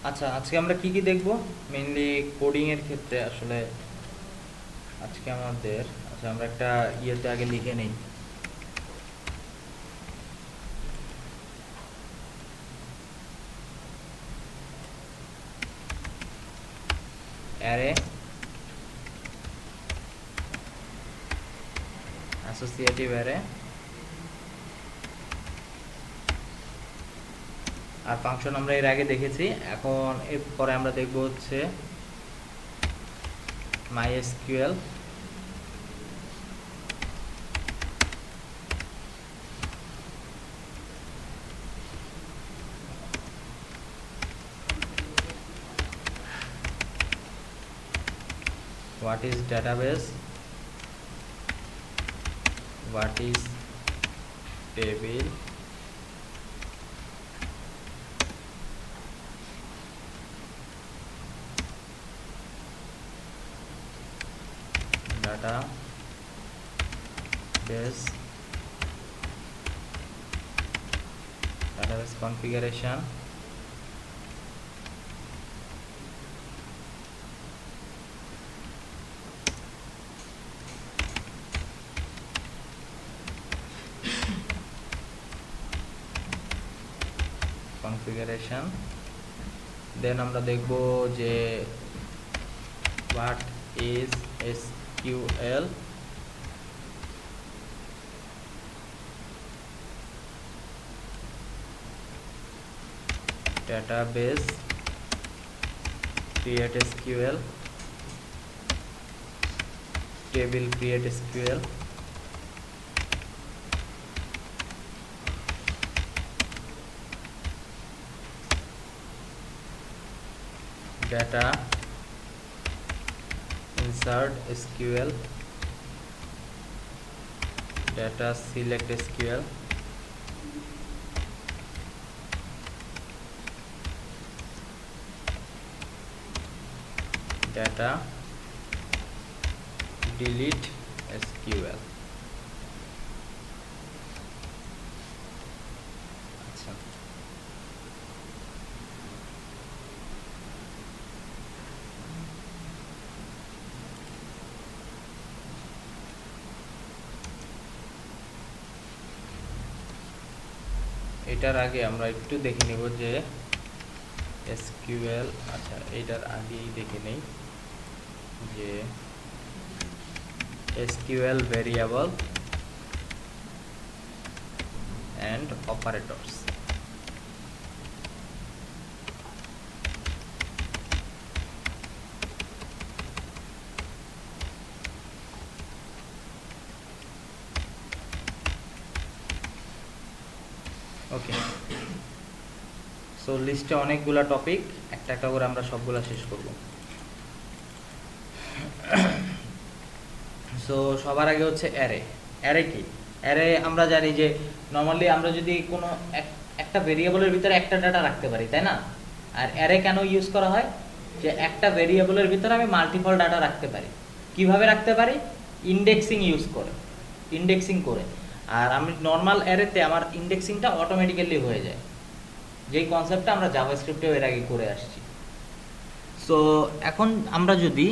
আচ্ছা, আজকে আমরা কি কি দেখব? মেইনলি কোডিং এর ক্ষেত্রে আসলে আজকে আমাদের, আচ্ছা আমরা একটা ইয়েতে আগে লিখে নেই। অ্যারে অ্যাসোসিয়েটিভ অ্যারে আর ফাংশন আমরা এর আগে দেখেছি। এখন এরপরে আমরা দেখব হচ্ছে MySQL, what is database, what is table, database, database configuration, দেন আমরা দেখব যে what is SQL, database create SQL, table create SQL, data insert SQL, data select SQL, data delete SQL। আচ্ছা, এটার আগে আমরা একটু দেখে নিব যে SQL, আচ্ছা এটার আগেই দেখে নেই যে SQL variable and operators। Okay, so লিস্টে অনেকগুলা টপিক, একটা একটা করে আমরা সবগুলা শেষ করব। সো সবার আগে হচ্ছে অ্যারে। অ্যারে কি? অ্যারে আমরা জানি যে নর্মালি আমরা যদি কোনো একটা ভেরিয়েবলের ভিতরে একটা ডাটা রাখতে পারি, তাই না? আর অ্যারে কেন ইউজ করা হয়? যে একটা ভেরিয়েবলের ভিতরে আমি মাল্টিপল ডাটা রাখতে পারি। কিভাবে রাখতে পারি? ইন্ডেক্সিং ইউজ করে, ইন্ডেক্সিং করে। আর আমি নর্মাল অ্যারেতে আমার ইন্ডেক্সিংটা অটোমেটিক্যালি হয়ে যায়, যেই কনসেপ্টটা আমরা জাভাস্ক্রিপ্টেও এর আগে করে আসছি। সো এখন আমরা যদি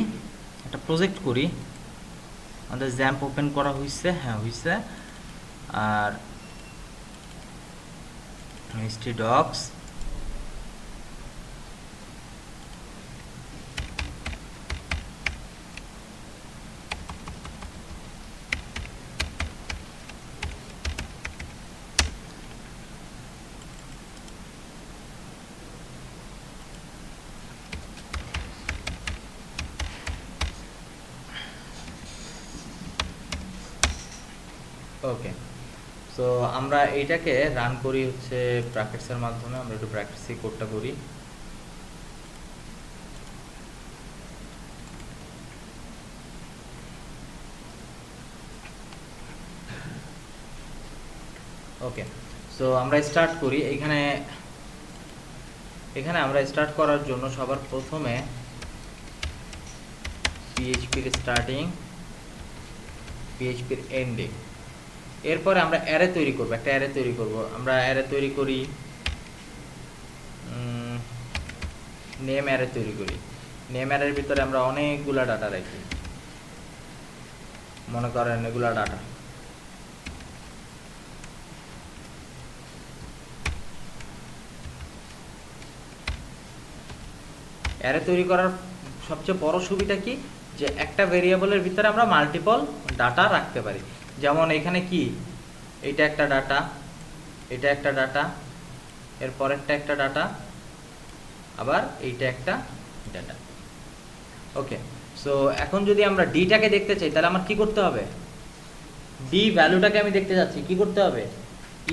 একটা প্রজেক্ট করি, আমাদের জ্যাম্প ওপেন করা হয়েছে, হ্যাঁ হয়েছে। আর হিস্ট্রি ডক্স, ওকে। সো আমরা এইটাকে রান করি হচ্ছে ব্র্যাকেটসের মাধ্যমে। আমরা একটু ব্র্যাকেটসই কোডটা করি। ওকে, সো আমরা স্টার্ট করি। এখানে আমরা স্টার্ট করার জন্য সবার প্রথমে পিএইচপির স্টার্টিং, পিএইচপির এন্ডিং, এরপরে আমরা অ্যারে তৈরি করব, একটা অ্যারে তৈরি করব। আমরা অ্যারে তৈরি করি নেম অ্যারে তৈরি করি। নেম অ্যারের ভিতরে আমরা অনেকগুলা ডাটা রাখি, মনে করেন এগুলা ডাটা। অ্যারে তৈরি করার সবচেয়ে বড় সুবিধা কি, যে একটা ভেরিয়েবলের ভিতরে আমরা মাল্টিপল ডাটা রাখতে পারি। যেমন এখানে কি, এইটা একটা ডাটা, এটা একটা ডাটা, এর পরেরটা একটা ডাটা, আবার এইটা একটা ডাটা। ওকে, সো এখন যদি আমরা ডিটাকে দেখতে চাই তাহলে আমার কি করতে হবে, ডি ভ্যালুটাকে আমি দেখতে যাচ্ছি, কি করতে হবে,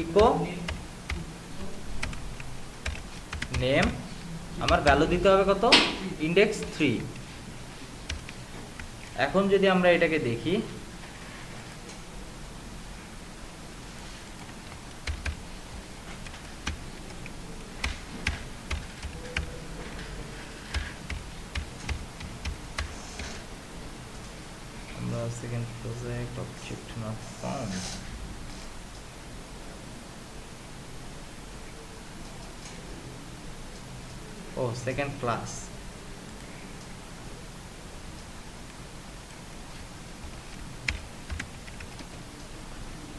ইকো নেম, আমার ভ্যালু দিতে হবে কত, ইন্ডেক্স 3। এখন যদি আমরা এটাকে দেখি, আমরা second project object not found, ও সেকেন্ড ক্লাস,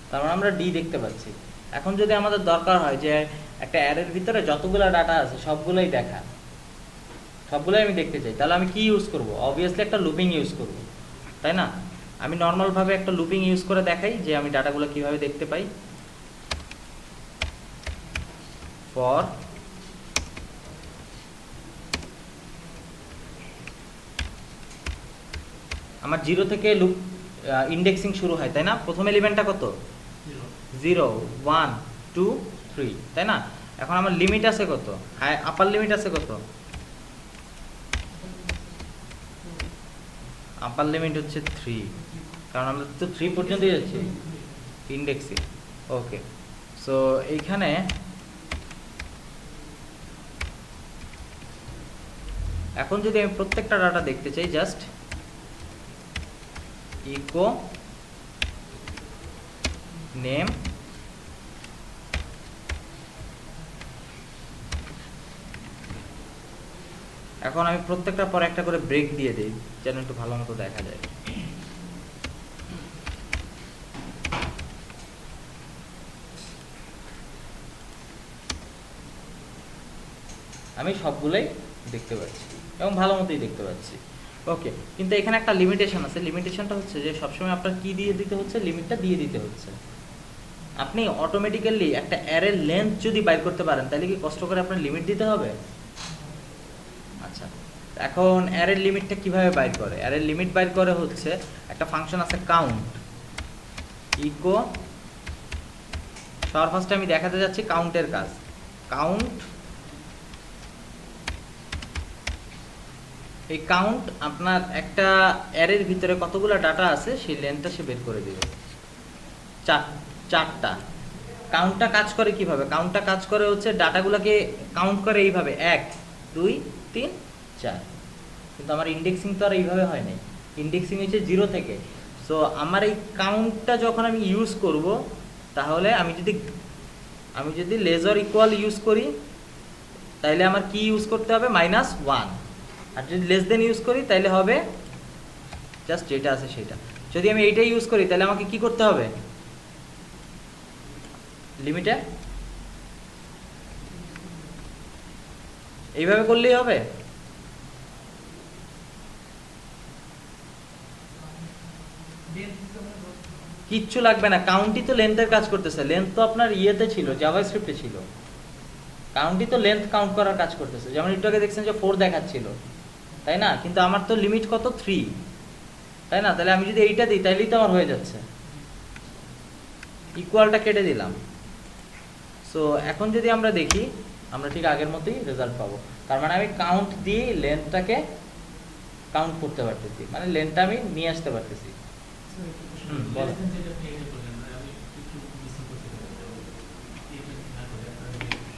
তার মানে আমরা ডি দেখতে পাচ্ছি। এখন যদি আমাদের দরকার হয় যে একটা অ্যারের ভিতরে যতগুলো ডাটা আছে সবগুলোই দেখা, সবগুলোই আমি দেখতে চাই, তাহলে আমি কি ইউজ করব, অবভিয়াসলি একটা লুপিং ইউজ করব, তাই না? আমি নর্মালভাবে একটা লুপিং ইউজ করে দেখাই যে আমি ডাটাগুলো কিভাবে দেখতে পাই। ফর আমার 0 থেকে লুপ ইন্ডেক্সিং শুরু হয়, তাই না? প্রথম এলিমেন্টটা কত, 0 1 2 3, তাই না? এখন আমার লিমিট আছে কত, আপার লিমিট আছে কত, আপার লিমিট হচ্ছে 3, কারণ আমরা তো 3 পর্যন্তই যাচ্ছি ইন্ডেক্সিং। ওকে, সো এইখানে এখন যদি আমি প্রত্যেকটা ডাটা দেখতে চাই, জাস্ট ইকো নেম, এখন আমি প্রত্যেকটা পর একটা করে ব্রেক দিয়ে দিই যেন একটু ভালো মতো দেখা যায়। আমি সবগুলোই দেখতে পাচ্ছি এবং ভালো মতোই দেখতে পাচ্ছি। ওকে, কিন্তু এখানে একটা লিমিটেশন আছে। লিমিটেশনটা হচ্ছে যে সবসময় আপনার কি দিয়ে দিতে হচ্ছে, লিমিটটা দিয়ে দিতে হচ্ছে। আপনি অটোমেটিক্যালি একটা অ্যারের লেন্থ যদি বাইর করতে পারেন তাহলে কি কষ্ট করে আপনার লিমিট দিতে হবে? আচ্ছা, এখন অ্যারের লিমিটটা কিভাবে বাইর করে? অ্যারের লিমিট বাইর করে হচ্ছে একটা ফাংশন আছে কাউন্ট, ইকো, সবার ফার্স্টে আমি দেখাতে যাচ্ছি কাউন্টের কাজ। কাউন্ট, এই কাউন্ট আপনার একটা অ্যারের ভিতরে কতগুলো ডাটা আছে সেই লেন্থটা সে বের করে দেবে, চারটা। কাউন্টটা কাজ করে কিভাবে? কাউন্টটা কাজ করে হচ্ছে ডাটাগুলোকে কাউন্ট করে এইভাবে 1 2 3 4, কিন্তু আমার ইন্ডেক্সিং তো আর এইভাবে হয় নাই। ইন্ডেক্সিং হচ্ছে 0 থেকে। সো আমার এই কাউন্টটা যখন আমি ইউজ করব, তাহলে আমি যদি লেজার ইকুয়াল ইউজ করি তাহলে আমার কি ইউজ করতে হবে, -1। আর যদি লেস দেন ইউজ করি তাহলে হবে জাস্ট যেটা আছে সেটা। যদি আমি এইটা ইউজ করি তাহলে আমাকে কি করতে হবে, লিমিটে এইভাবে করলেই হবে। কিচ্ছু লাগবে না, কাউন্টই তো লেন্থের কাজ করতেছে। লেন্থ তো আপনার ইয়েতে ছিল, জাভাস্ক্রিপ্টে ছিল। কাউন্টই তো লেন্থ কাউন্ট করার কাজ করতেছে। যেমন একটু আগে দেখছেন যে 4 দেখাচ্ছিল, তাই না? কিন্তু আমার তো লিমিট কত, 3, তাই না? তাহলে আমি যদি এইটা দিই তাহলেই তো আমার হয়ে যাচ্ছে। ইকুয়ালটা কেটে দিলাম। সো এখন যদি আমরা দেখি, আমরা ঠিক আগের মতোই রেজাল্ট পাবো। তার মানে আমি কাউন্ট দিয়ে লেন্থটাকে কাউন্ট করতে পারতেছি, মানে লেন্থটা আমি নিয়ে আসতে পারতেছি। বলো।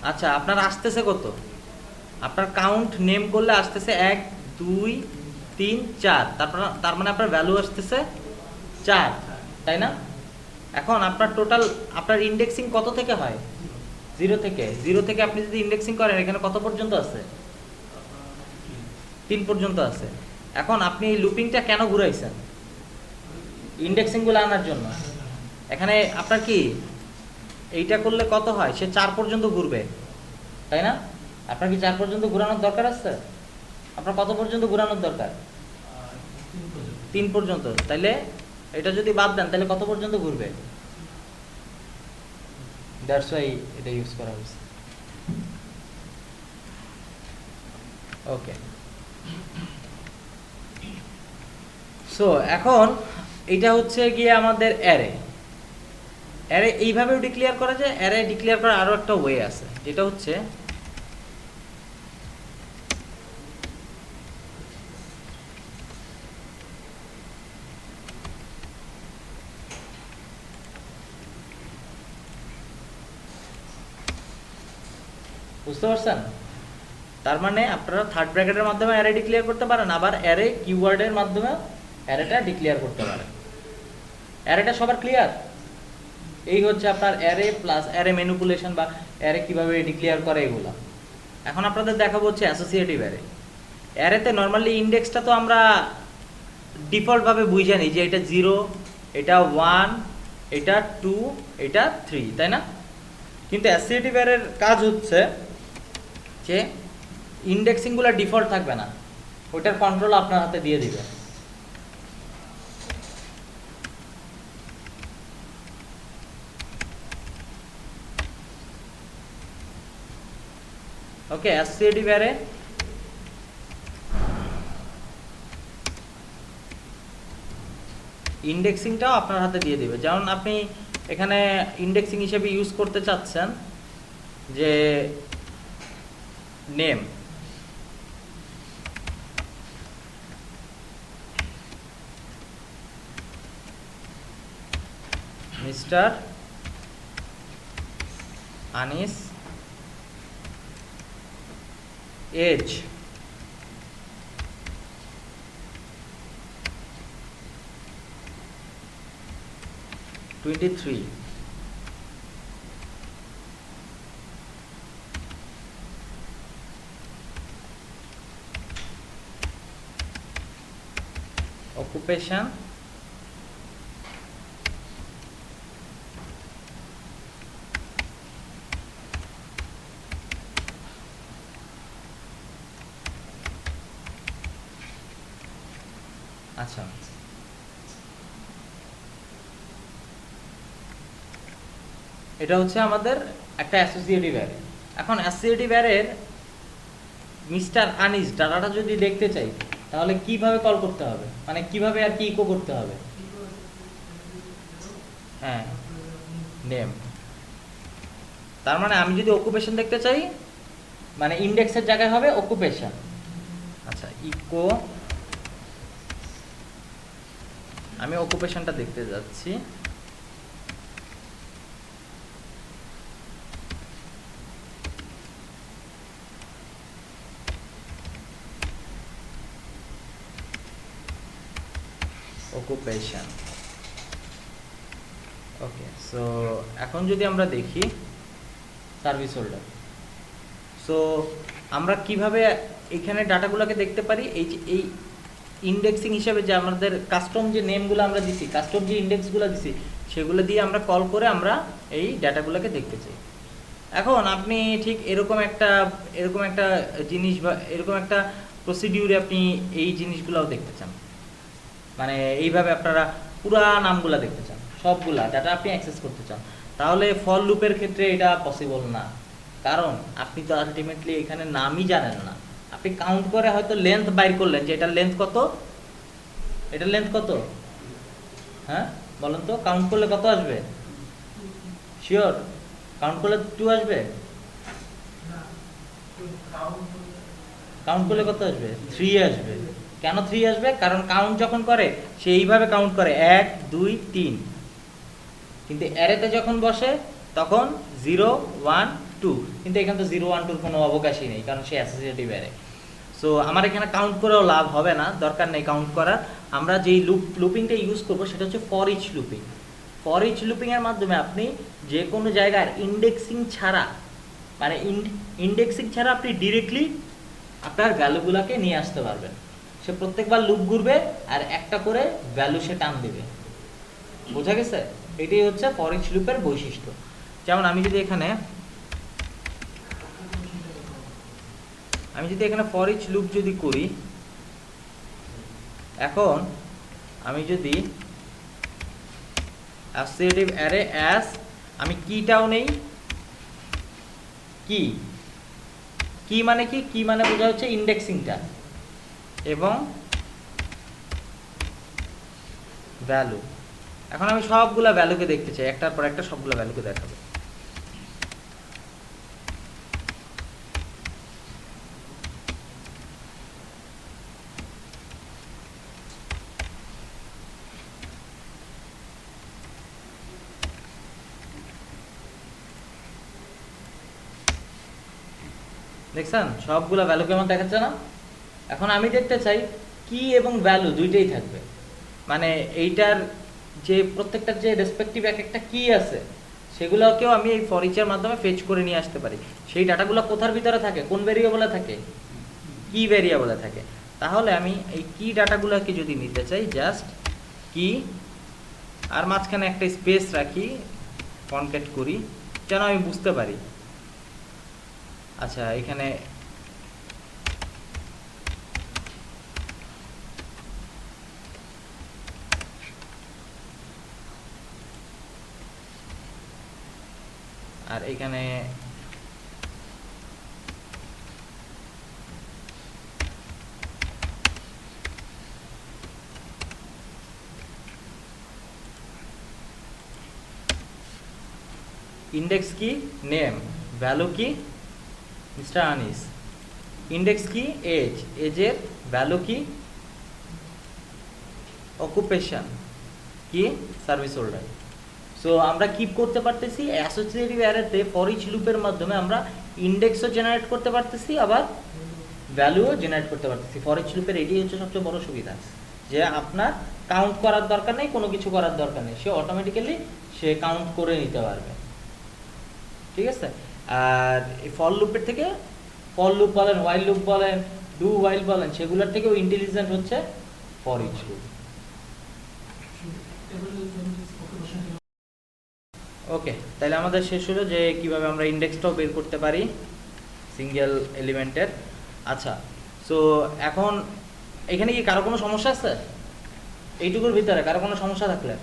আচ্ছা, আপনার আসতেছে কত? আপনার কাউন্ট নেম করলে আসতেছে 1 2 3 4, তার মানে আপনার ভ্যালু আসতেছে 4, তাই না? এখন আপনার টোটাল, আপনার ইন্ডেক্সিং কত থেকে হয়? 0 থেকে। 0 থেকে আপনি যদি ইন্ডেক্সিং করেন এখানে কত পর্যন্ত আছে? 3 পর্যন্ত আছে। এখন আপনি এই লুপিংটা কেন ঘুরাইছেন? ইন্ডেক্সিংগুলো আনার জন্য। এখানে আপনার কি এইটা করলে কত হয়, সে 4 পর্যন্ত ঘুরবে, তাই না? আপনার কি 4 পর্যন্ত ঘোরানোর দরকার আছে? আপনার কত পর্যন্ত ঘোরানোর দরকার? 3 পর্যন্ত। তাইলে এটা যদি বাদ দেন তাহলে কত পর্যন্ত ঘুরবে? দ্যাটস ওয়াই এটা ইউজ করা হয়েছে। ওকে, সো এখন এটা হচ্ছে গিয়ে আমাদের অ্যারে। অ্যারে এইভাবেও ডিক্লেয়ার করা যায়। অ্যারে ডিক্লেয়ার করার আরো একটা ওয়ে আছে, যেটা হচ্ছে বুঝতে পারছেন? তার মানে আপনারা থার্ড ব্র্যাকেটের মাধ্যমে অ্যারে ডিক্লেয়ার করতে পারেন, আবার অ্যারে কিওয়ার্ডের মাধ্যমে অ্যারেটা ডিক্লেয়ার করতে পারেন। অ্যারেটা সবার ক্লিয়ার? এই হচ্ছে আপনার অ্যারে প্লাস অ্যারে ম্যানিপুলেশন বা অ্যারে কিভাবে ডিক্লেয়ার করে এগুলো। এখন আপনাদের দেখাবো হচ্ছে অ্যাসোসিয়েটিভ অ্যারে। অ্যারেতে নর্মালি ইন্ডেক্সটা তো আমরা ডিফল্টভাবে বুঝে নিই যে এটা 0, এটা 1, এটা 2, এটা 3, তাই না? কিন্তু অ্যাসোসিয়েটিভ অ্যারের কাজ হচ্ছে যে ইন্ডেক্সিংগুলো ডিফল্ট থাকবে না, ওটার কন্ট্রোল আপনার হাতে দিয়ে দিবে। ওকে, অ্যাসোসিয়েটিভ অ্যারে ইন্ডেক্সিংটাও আপনার হাতে দিয়ে দিবে। যেমন আপনি এখানে ইন্ডেক্সিং হিসেবে ইউজ করতে চাচ্ছেন যে name, mister Anis, age 23, occupation আচ্ছা, এটা হচ্ছে আমাদের একটা অ্যাসোসিয়েটিভ অ্যারে। এখন অ্যাসোসিয়েটিভ অ্যারের মিস্টার আনিস ডাটাটা যদি দেখতে চাই তাহলে কিভাবে কল করতে হবে, মানে কিভাবে আর কি ইকো করতে হবে? হ্যাঁ, নেম। তার মানে আমি যদি অকুপেশন দেখতে চাই, মানে ইন্ডেক্সের জায়গায় হবে অকুপেশন। আচ্ছা, ইকো, আমি অকুপেশনটা দেখতে যাচ্ছি। অকুপেশন। ওকে, সো এখন যদি আমরা দেখি সার্ভিস হোল্ডার, সো আমরা কিভাবে এখানে ডাটাগুলোকে দেখতে পারি? এই যে এই ইন্ডেক্সিং হিসেবে যে আমাদের কাস্টম যে নেমগুলো আমরা দিছি, কাস্টম যে ইন্ডেক্সগুলো দিছি, সেগুলো দিয়ে আমরা কল করে আমরা এই ডাটাগুলোকে দেখতে চাই। এখন আপনি ঠিক এরকম একটা জিনিস বা এরকম একটা প্রসিডিউরে আপনি এই জিনিসগুলোও দেখতে চান, মানে এইভাবে আপনারা পুরা নামগুলা দেখতে চান, সবগুলা ডাটা আপনি অ্যাক্সেস করতে চান, তাহলে ফর লুপের ক্ষেত্রে এটা পসিবল না। কারণ আপনি তো আলটিমেটলি এখানে নামই জানেন না। আপনি কাউন্ট করে হয়তো লেন্থ বাইর করলেন যে এটার লেন্থ কত, এটার লেন্থ কত, হ্যাঁ বলেন তো, কাউন্ট করলে কত আসবে? শিওর কাউন্ট করলে 2 আসবে? কাউন্ট করলে কত আসবে? 3 আসবে। কেন 3 আসবে? কারণ কাউন্ট যখন করে সে এইভাবে কাউন্ট করে 1 2 3, কিন্তু অ্যারেতে যখন বসে তখন 0 1 2, কিন্তু এখানে তো 0 1 2 কোনো অবকাশই নেই, কারণ সে অ্যাসোসিয়েটিভ অ্যারে। সো আমার এখানে কাউন্ট করেও লাভ হবে না, দরকার নেই কাউন্ট করার। আমরা যেই লুপিংটা ইউজ করবো সেটা হচ্ছে for each looping. For each লুপিংয়ের মাধ্যমে আপনি যে কোনো জায়গার ইন্ডেক্সিং ছাড়া, মানে ইন্ডেক্সিং ছাড়া আপনি ডিরেক্টলি আপনার ভ্যালুগুলোকে নিয়ে আসতে পারবেন। সে প্রত্যেকবার লুপ ঘুরবে আর একটা করে ভ্যালু সে টান দিবে। বোঝা গেছে? এটাই হচ্ছে ফর ইচ লুপের বৈশিষ্ট্য। যেমন আমি যদি এখানে ফর ইচ লুপ যদি করি, এখন আমি যদি অ্যাসোসিয়েটিভ অ্যারে অ্যাস, আমি কিটাও নেই, কি মানে কি মানে বোঝা হচ্ছে ইন্ডেক্সিংটা, এবং ভ্যালু। এখন আমি সবগুলা ভ্যালুকে দেখতে চাই, একটার পর একটা সবগুলা ভ্যালুকে দেখাবো। দেখছেন সবগুলা ভ্যালু কেমন দেখাচ্ছে না? এখন আমি দেখতে চাই কি এবং ভ্যালু দুইটাই থাকবে, মানে এইটার যে প্রত্যেকটার যে রেসপেক্টিভ এক একটা কি আছে সেগুলোকেও আমি এই ফর ইচের মাধ্যমে ফেচ করে নিয়ে আসতে পারি। সেই ডাটাগুলো কোথার ভিতরে থাকে? কোন ভেরিয়েবলে থাকে? কি ভেরিয়েবলে থাকে। তাহলে আমি এই কি ডাটাগুলোকে যদি নিতে চাই, জাস্ট কি আর মাঝখানে একটা স্পেস রাখি, কনক্যাট করি যেন আমি বুঝতে পারি। আচ্ছা, এখানে আর এখানে ইন্ডেক্স কি? নেম। ভ্যালু কি? মিস্টার আনিস। ইন্ডেক্স কি? এজ। এজের ভ্যালু কি? অকুপেশন কি? Service holder. সো আমরা কিপ করতে পারতেছি অ্যাসোসিয়েটিভ অ্যারেতে ফর ইচ লুপের মাধ্যমে আমরা ইন্ডেক্সও জেনারেট করতে পারতেছি, আবার ভ্যালুও জেনারেট করতে পারতেছি। ফর ইচ লুপের এটাই হচ্ছে সবচেয়ে বড় সুবিধা, যে আপনার কাউন্ট করার দরকার নেই, কোনো কিছু করার দরকার নেই, সে অটোমেটিক্যালি সে কাউন্ট করে নিতে পারবে। ঠিক আছে? আর এই ফর লুপের থেকে, ফর লুপ বলেন, হোয়াইল লুপ বলেন, ডু হোয়াইল বলেন, সেগুলোর থেকেও ইন্টেলিজেন্ট হচ্ছে ফর ইচ লুপ। ওকে, তাহলে আমাদের শেষ হলো যে কিভাবে আমরা ইন্ডেক্সটাও বের করতে পারি সিঙ্গেল এলিমেন্টের। আচ্ছা, সো এখন এখানে কি কারো কোনো সমস্যা আছে? এইটুকুর ভিতরে কারো কোনো সমস্যা থাকলে?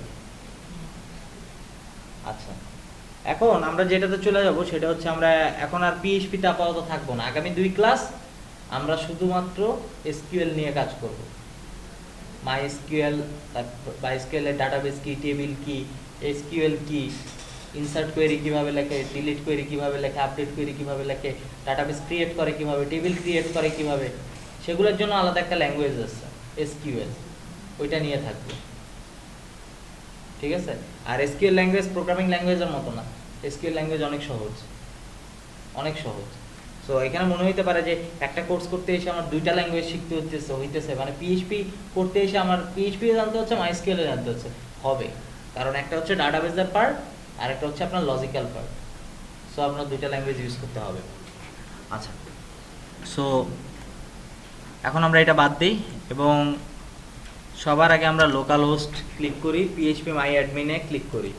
আচ্ছা, এখন আমরা যেটাতে চলে যাব সেটা হচ্ছে আমরা এখন আর পিএইচপিতে আপাতত থাকবো না। আগামী 2 ক্লাস আমরা শুধুমাত্র এসকিউএল নিয়ে কাজ করব। মাইএসকিউএল, মাইএসকিউএল এর ডাটাবেস কি, টেবিল কি, এসকিউএল কি, ইনসার্ট কোয়েরি কিভাবে লেখে, ডিলিট কোয়েরি কিভাবে লেখে, আপডেট কোয়েরি কিভাবে লেখে, ডাটাবেস ক্রিয়েট করে কিভাবে, টেবিল ক্রিয়েট করে কিভাবে, সেগুলোর জন্য আলাদা একটা ল্যাঙ্গুয়েজ আছে এসকিউএল, ওইটা নিয়ে থাকবে। ঠিক আছে? আর এসকিউএল ল্যাঙ্গুয়েজ প্রোগ্রামিং ল্যাঙ্গুয়েজের মতো না, এসকিউএল ল্যাঙ্গুয়েজ অনেক সহজ, অনেক সহজ। সো এখানে মনে হইতে পারে যে একটা কোর্স করতে এসে আমার 2টা ল্যাঙ্গুয়েজ শিখতে হইতেছে, মানে পিএইচপি করতে এসে আমার পিএইচপি জানতে হচ্ছে, মাইএসকিউএল জানতে হচ্ছে। হবে, কারণ একটা হচ্ছে ডাটাবেসের পার্ট আর একটা হচ্ছে আপনার লজিক্যাল পার্ট। সো আপনার 2টা ল্যাঙ্গুয়েজ ইউজ করতে হবে। আচ্ছা, সো এখন আমরা এটা বাদ দিই এবং সবার আগে আমরা লোকাল হোস্ট ক্লিক করি, পিএইচপি মাই অ্যাডমিনে ক্লিক করি।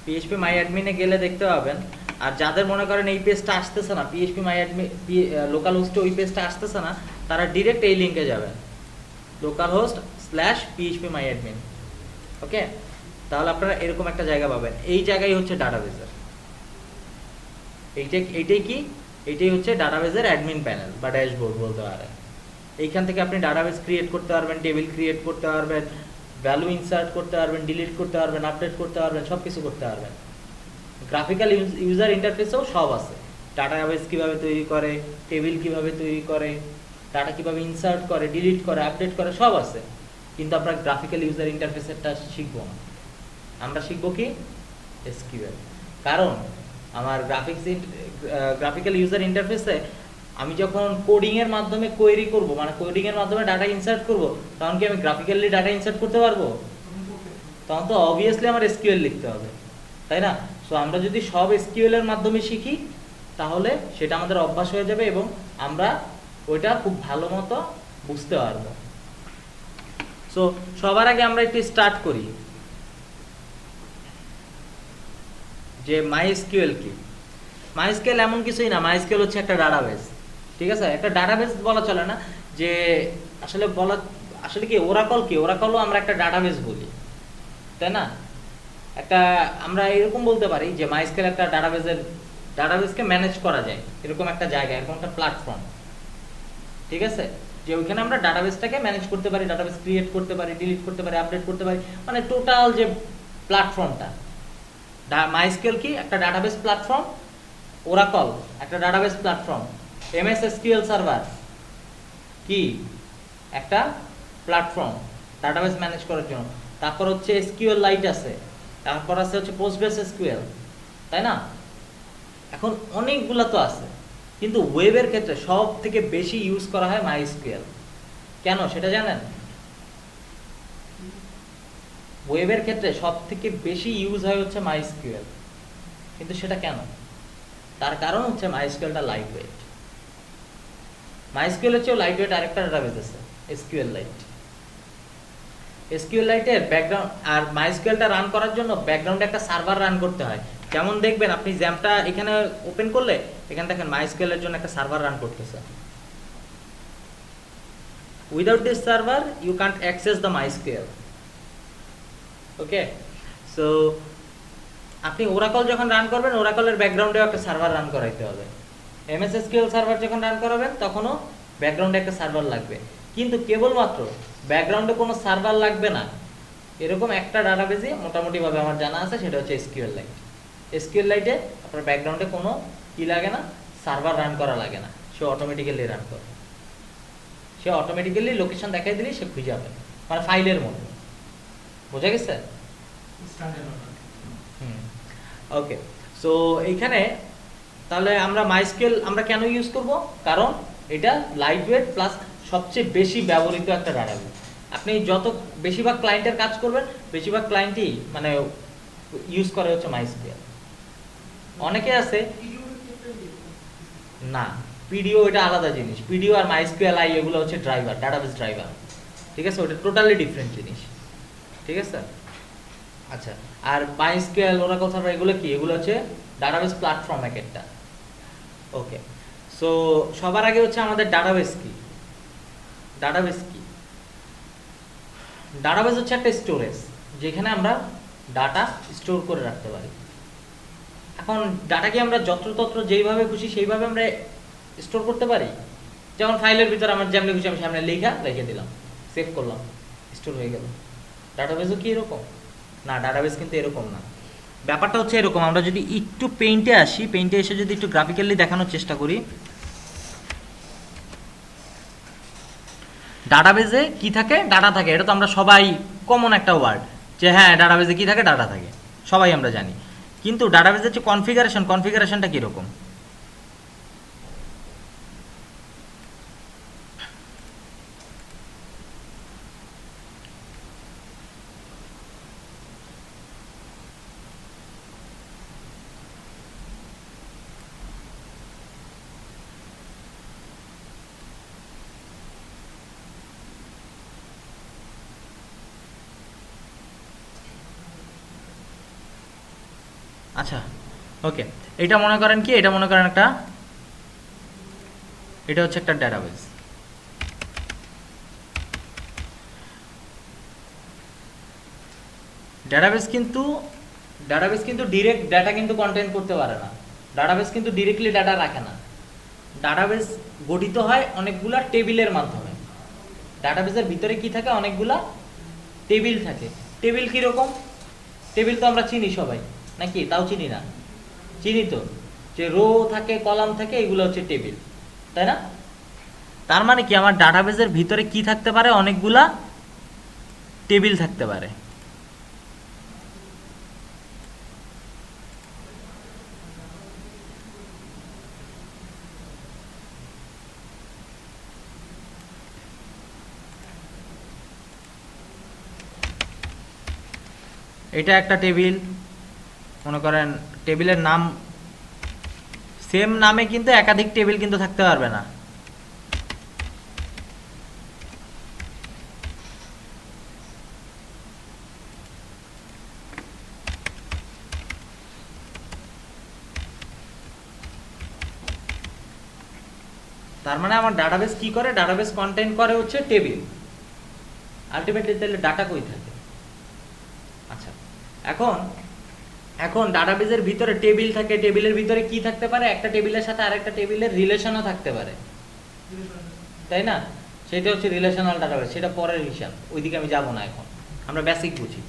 পিএইচপি মাই অ্যাডমিনে গেলে দেখতে পাবেন, আর যাদের মনে করেন এই পেজটা আসতেছে না, পিএইচপি মাই অ্যাডমিন লোকাল হোস্টে ওই পেজটা আসতেছে না, তারা ডিরেক্ট এই লিঙ্কে যাবেন, localhost/php my admin। ওকে, তাহলে আপনারা এরকম একটা জায়গা পাবেন। এই জায়গায় হচ্ছে ডাটাবেসের, এইটাই কি, এইটাই হচ্ছে ডাটাবেসের অ্যাডমিন প্যানেল বা ড্যাশবোর্ড বলতে পারেন। এইখান থেকে আপনি ডাটাবেস ক্রিয়েট করতে পারবেন, টেবিল ক্রিয়েট করতে পারবেন, ভ্যালু ইনসার্ট করতে পারবেন, ডিলিট করতে পারবেন, আপডেট করতে পারবেন, সব কিছু করতে পারবেন। গ্রাফিক্যাল ইউজার ইন্টারফেসেও সব আছে, ডাটাবেস কিভাবে তৈরি করে, টেবিল কিভাবে তৈরি করে, ডাটা কিভাবে ইনসার্ট করে, ডিলিট করে, আপডেট করে, সব আছে। কিন্তু আমরা গ্রাফিক্যাল ইউজার ইন্টারফেসেরটা শিখবো না, আমরা শিখবো কি? এসকিউএল। কারণ আমার গ্রাফিক্যাল ইউজার ইন্টারফেসে আমি যখন কোডিং এর মাধ্যমে কোয়েরি করব, মানে কোডিং এর মাধ্যমে ডাটা ইনসার্ট করব, তখন কি আমি গ্রাফিক্যালি ডাটা ইনসার্ট করতে পারবো? তখন তো অবভিয়াসলি আমার এসকিউএল লিখতে হবে, তাই না? সো আমরা যদি সব এসকিউএল এর মাধ্যমে শিখি, তাহলে সেটা আমাদের অভ্যাস হয়ে যাবে এবং আমরা ওইটা খুব ভালো মতো বুঝতে পারবো। সো সবার আগে আমরা একটু স্টার্ট করি যে মাইএসকিউএল কি। মাইএসকিউএল এমন কিছুই না, মাইএসকিউএল হচ্ছে একটা ডাটাবেস, ঠিক আছে? একটা ডাটাবেস বলা চলে না, যে আসলে কি ওরাকল কি, ওরাকলও আমরা একটা ডাটাবেস বলি, তাই না? একটা আমরা এরকম বলতে পারি যে মাইএসকিউএল একটা ডাটাবেসকে ম্যানেজ করা যায় এরকম একটা জায়গা, এরকম একটা প্ল্যাটফর্ম, ঠিক আছে? যে ওইখানে আমরা ডাটাবেসটাকে ম্যানেজ করতে পারি, ডাটাবেস ক্রিয়েট করতে পারি, ডিলিট করতে পারি, আপডেট করতে পারি, মানে টোটাল যে প্ল্যাটফর্মটা। মাইএসকিউএল কি একটা ডাটাবেস প্ল্যাটফর্ম, ওরাকল একটা database platform, MS SQL server কি একটা প্ল্যাটফর্ম ডাটাবেস ম্যানেজ করার জন্য। তারপর হচ্ছে এসকিউএল লাইট আছে, তারপর আছে হচ্ছে পোস্টগ্রেস এসকিউএল, তাই না? এখন অনেকগুলো তো আছে, কিন্তু ওয়েবের ক্ষেত্রে সব থেকে বেশি ইউজ করা হয় মাইএসকিউএল। কেন সেটা জানেন? ওয়েবের ক্ষেত্রে সব থেকে বেশি ইউজ হয় হচ্ছে মাইএসকিউএল, কিন্তু সেটা কেন? তার কারণ হচ্ছে মাইএসকিউএলটা লাইট ওয়েট। মাইএসকিউএল হচ্ছে লাইট ওয়েট আরেকটা ডাটাবেস আছে এসকিউএল লাইট। এসকিউএল লাইটের ব্যাকগ্রাউন্ড আর মাইএসকিউএলটা রান করার জন্য ব্যাকগ্রাউন্ডে একটা সার্ভার রান করতে হয়। যেমন দেখবেন আপনি জ্যামটা এখানে ওপেন করলে এখানে দেখেন মাইএসকিউএল এর জন্য একটা সার্ভার রান করতেছে। Without this server you can't access the MySQL. Okay, so আপনি ওরাকল যখন রান করবেন ওরাকলের ব্যাকগ্রাউন্ডেও একটা সার্ভার রান করাইতে হবে। এমএস এসকিউএল সার্ভার যখন রান করাবেন তখনও ব্যাকগ্রাউন্ডে একটা সার্ভার লাগবে, কিন্তু কেবলমাত্র ব্যাকগ্রাউন্ডে কোনো সার্ভার লাগবে না এরকম একটা ডাটাবেসই মোটামুটিভাবে আমার জানা আছে, সেটা হচ্ছে এসকিউএল লাইট। এসকিউএল লাইটে আপনার ব্যাকগ্রাউন্ডে কোনো কি লাগে না, সার্ভার রান করা লাগে না, সে অটোমেটিক্যালি রান করে। সে অটোমেটিক্যালি লোকেশন দেখাই দিলেই সে খুঁজে যাবে, মানে ফাইলের মতো। বোঝা গেছে? ওকে, সো এইখানে তাহলে আমরা মাইএসকিউএল আমরা কেন ইউজ করব? কারণ এটা লাইট ওয়েট প্লাস সবচেয়ে বেশি ব্যবহৃত একটা ডাটাবেস। আপনি যত বেশিরভাগ ক্লায়েন্টের কাজ করবেন, বেশিরভাগ ক্লায়েন্টই মানে ইউজ করে হচ্ছে মাইএসকিউএল। অনেকে আছে না, পিডিও এটা আলাদা জিনিস। পিডিও আর মাইএসকিউএল আই এগুলো হচ্ছে ড্রাইভার, ডাটাবেস ড্রাইভার, ঠিক আছে? ওটা টোটালি ডিফারেন্ট জিনিস, ঠিক আছে? আচ্ছা, আর মাইএসকিউএল ওরাকল সার্ভার এগুলো কি? এগুলো হচ্ছে ডাটাবেস প্ল্যাটফর্ম এক একটা। ওকে, সো সবার আগে হচ্ছে আমাদের ডাটাবেস কি। ডাটাবেস কি? ডাটাবেস হচ্ছে একটা স্টোরেজ যেখানে আমরা ডাটা স্টোর করে রাখতে পারি। এখন ডাটাকে আমরা যত্রতত্র যেইভাবে খুশি সেইভাবে আমরা স্টোর করতে পারি। যেমন ফাইলের ভিতরে আমার যেমনি খুশি আমি সামনে লেখা রেখে দিলাম, সেভ করলাম, স্টোর হয়ে গেল। ডাটাবেসও কি এরকম? না, ডাটাবেস কিন্তু এরকম না। ব্যাপারটা হচ্ছে এরকম, আমরা যদি একটু পেইন্টে আসি, পেইন্টে এসে যদি একটু গ্রাফিক্যালি দেখানোর চেষ্টা করি, ডাটাবেসে কি থাকে? ডাটা থাকে। এটা তো আমরা সবাই কমন একটা ওয়ার্ড যে হ্যাঁ ডাটাবেসে কি থাকে? ডাটা থাকে, সবাই আমরা জানি। কিন্তু ডাটাবেসের যে কনফিগারেশনটা কীরকম? আচ্ছা, ওকে, এটা মনে করেন কি, এটা মনে করেন এটা হচ্ছে একটা ডাটাবেস। ডাটাবেস কিন্তু ডিরেক্ট ডাটা কিন্তু কন্টেইন করতে পারে না। ডাটাবেস কিন্তু ডিরেক্টলি ডাটা রাখে না। ডাটাবেস গঠিত হয় অনেকগুলা টেবিলের মাধ্যমে। ডাটাবেসের ভিতরে কি থাকে? অনেকগুলা টেবিল থাকে। টেবিল কীরকম? টেবিল তো আমরা চিনি সবাই, নাকি? তাও চিনি না? চিনি তো, যে রো থাকে, কলাম থাকে, এগুলো হচ্ছে টেবিল, তাই না? তার মানে কি আমার ডাটাবেসের ভিতরে কি থাকতে পারে? অনেকগুলা টেবিল থাকতে পারে। এটা একটা টেবিল, মনে করেন টেবিলের নাম সেম নামে কিন্তু একাধিক টেবিল কিন্তু থাকতে পারবে না। তার মানে আমার ডাটাবেস কি করে, ডাটাবেস কন্টেইন করে হচ্ছে টেবিল। আলটিমেটলি তাহলে ডাটা কই থাকে? আচ্ছা, এখন এখন ডাটাবেসের ভিতরে টেবিল থাকে, টেবিলের ভিতরে কি থাকতে পারে, একটা টেবিলের সাথে আরেকটা টেবিলের রিলেশনও থাকতে পারে, তাই না? সেটা হচ্ছে রিলেশনাল ডাটাবেস, সেটা পরের হিসাব, ওইদিকে আমি যাব না। এখন আমরা বেসিক বুঝি।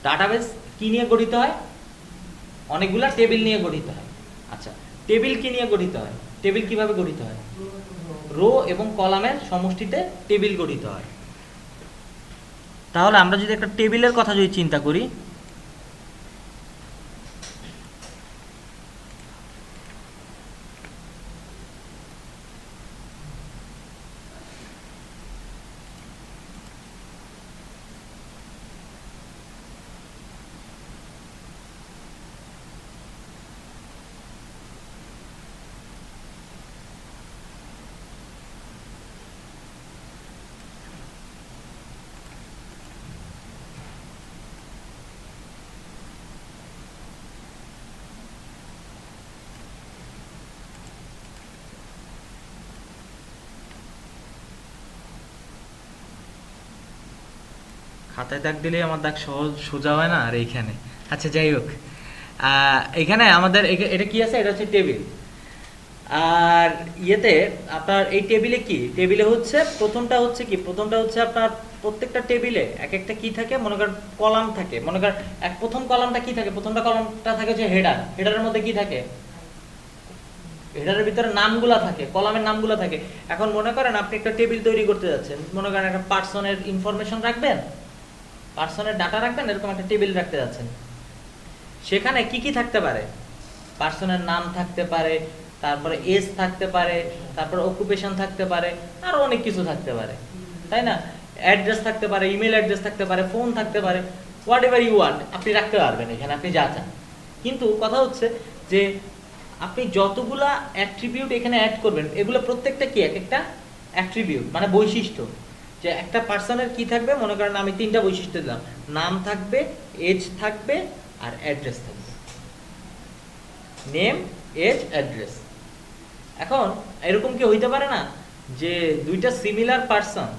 ডাটাবেস কি নিয়ে গঠিত হয়? অনেকগুলা টেবিল নিয়ে গঠিত হয়। আচ্ছা, টেবিল কি নিয়ে গঠিত হয়? টেবিল কিভাবে গঠিত হয়? রো এবং কলামের সমষ্টিতে টেবিল গঠিত হয়। তাহলে আমরা যদি একটা টেবিলের কথা যদি চিন্তা করি, খাতায় দাগ দিলেই আমার দাগ সহজ সোজা হয় না আর এইখানে। আচ্ছা, যাই হোক, এখানে আমাদের এটা কি আছে? এটা হচ্ছে টেবিল। আর ইয়েতে আপনার এই টেবিলে কি, টেবিলে হচ্ছে প্রথমটা হচ্ছে কি, প্রথমটা হচ্ছে আপনার প্রত্যেকটা টেবিলে এক একটা কি থাকে, মনে করেন কলাম থাকে। মনে করেন প্রথম কলামটা কি থাকে? প্রথমটা কলামটা থাকে হচ্ছে হেডার। হেডারের মধ্যে কি থাকে? হেডারের ভিতরে নামগুলা থাকে, কলামের নামগুলা থাকে। এখন মনে করেন আপনি একটা টেবিল তৈরি করতে যাচ্ছেন, মনে করেন একটা পার্সনের ইনফরমেশন রাখবেন, পার্সনের ডাটা রাখবেন, এরকম একটা টেবিল রাখতে যাচ্ছেন। সেখানে কি কি থাকতে পারে? পার্সনের নাম থাকতে পারে, তারপরে এজ থাকতে পারে, তারপরে অকুপেশন থাকতে পারে, আরো অনেক কিছু থাকতে পারে, তাই না? অ্যাড্রেস থাকতে পারে, ইমেল অ্যাড্রেস থাকতে পারে, ফোন থাকতে পারে, হোয়াট এভার ইউ ওয়ান্ট আপনি রাখতে পারবেন এখানে, আপনি যা চান। কিন্তু কথা হচ্ছে যে আপনি যতগুলা অ্যাট্রিবিউট এখানে অ্যাড করবেন, এগুলো প্রত্যেকটা কি এক একটা অ্যাট্রিবিউট, মানে বৈশিষ্ট্য। যে একটা পার্সনের কি থাকবে, মনে করেন আমি 3টা বৈশিষ্ট্য দিলাম, নাম থাকবে, এজ থাকবে, আর অ্যাড্রেস থাকবে। Name, age, address. এখন এরকম কি হইতে পারে না যে দুইটা সিমিলার পার্সন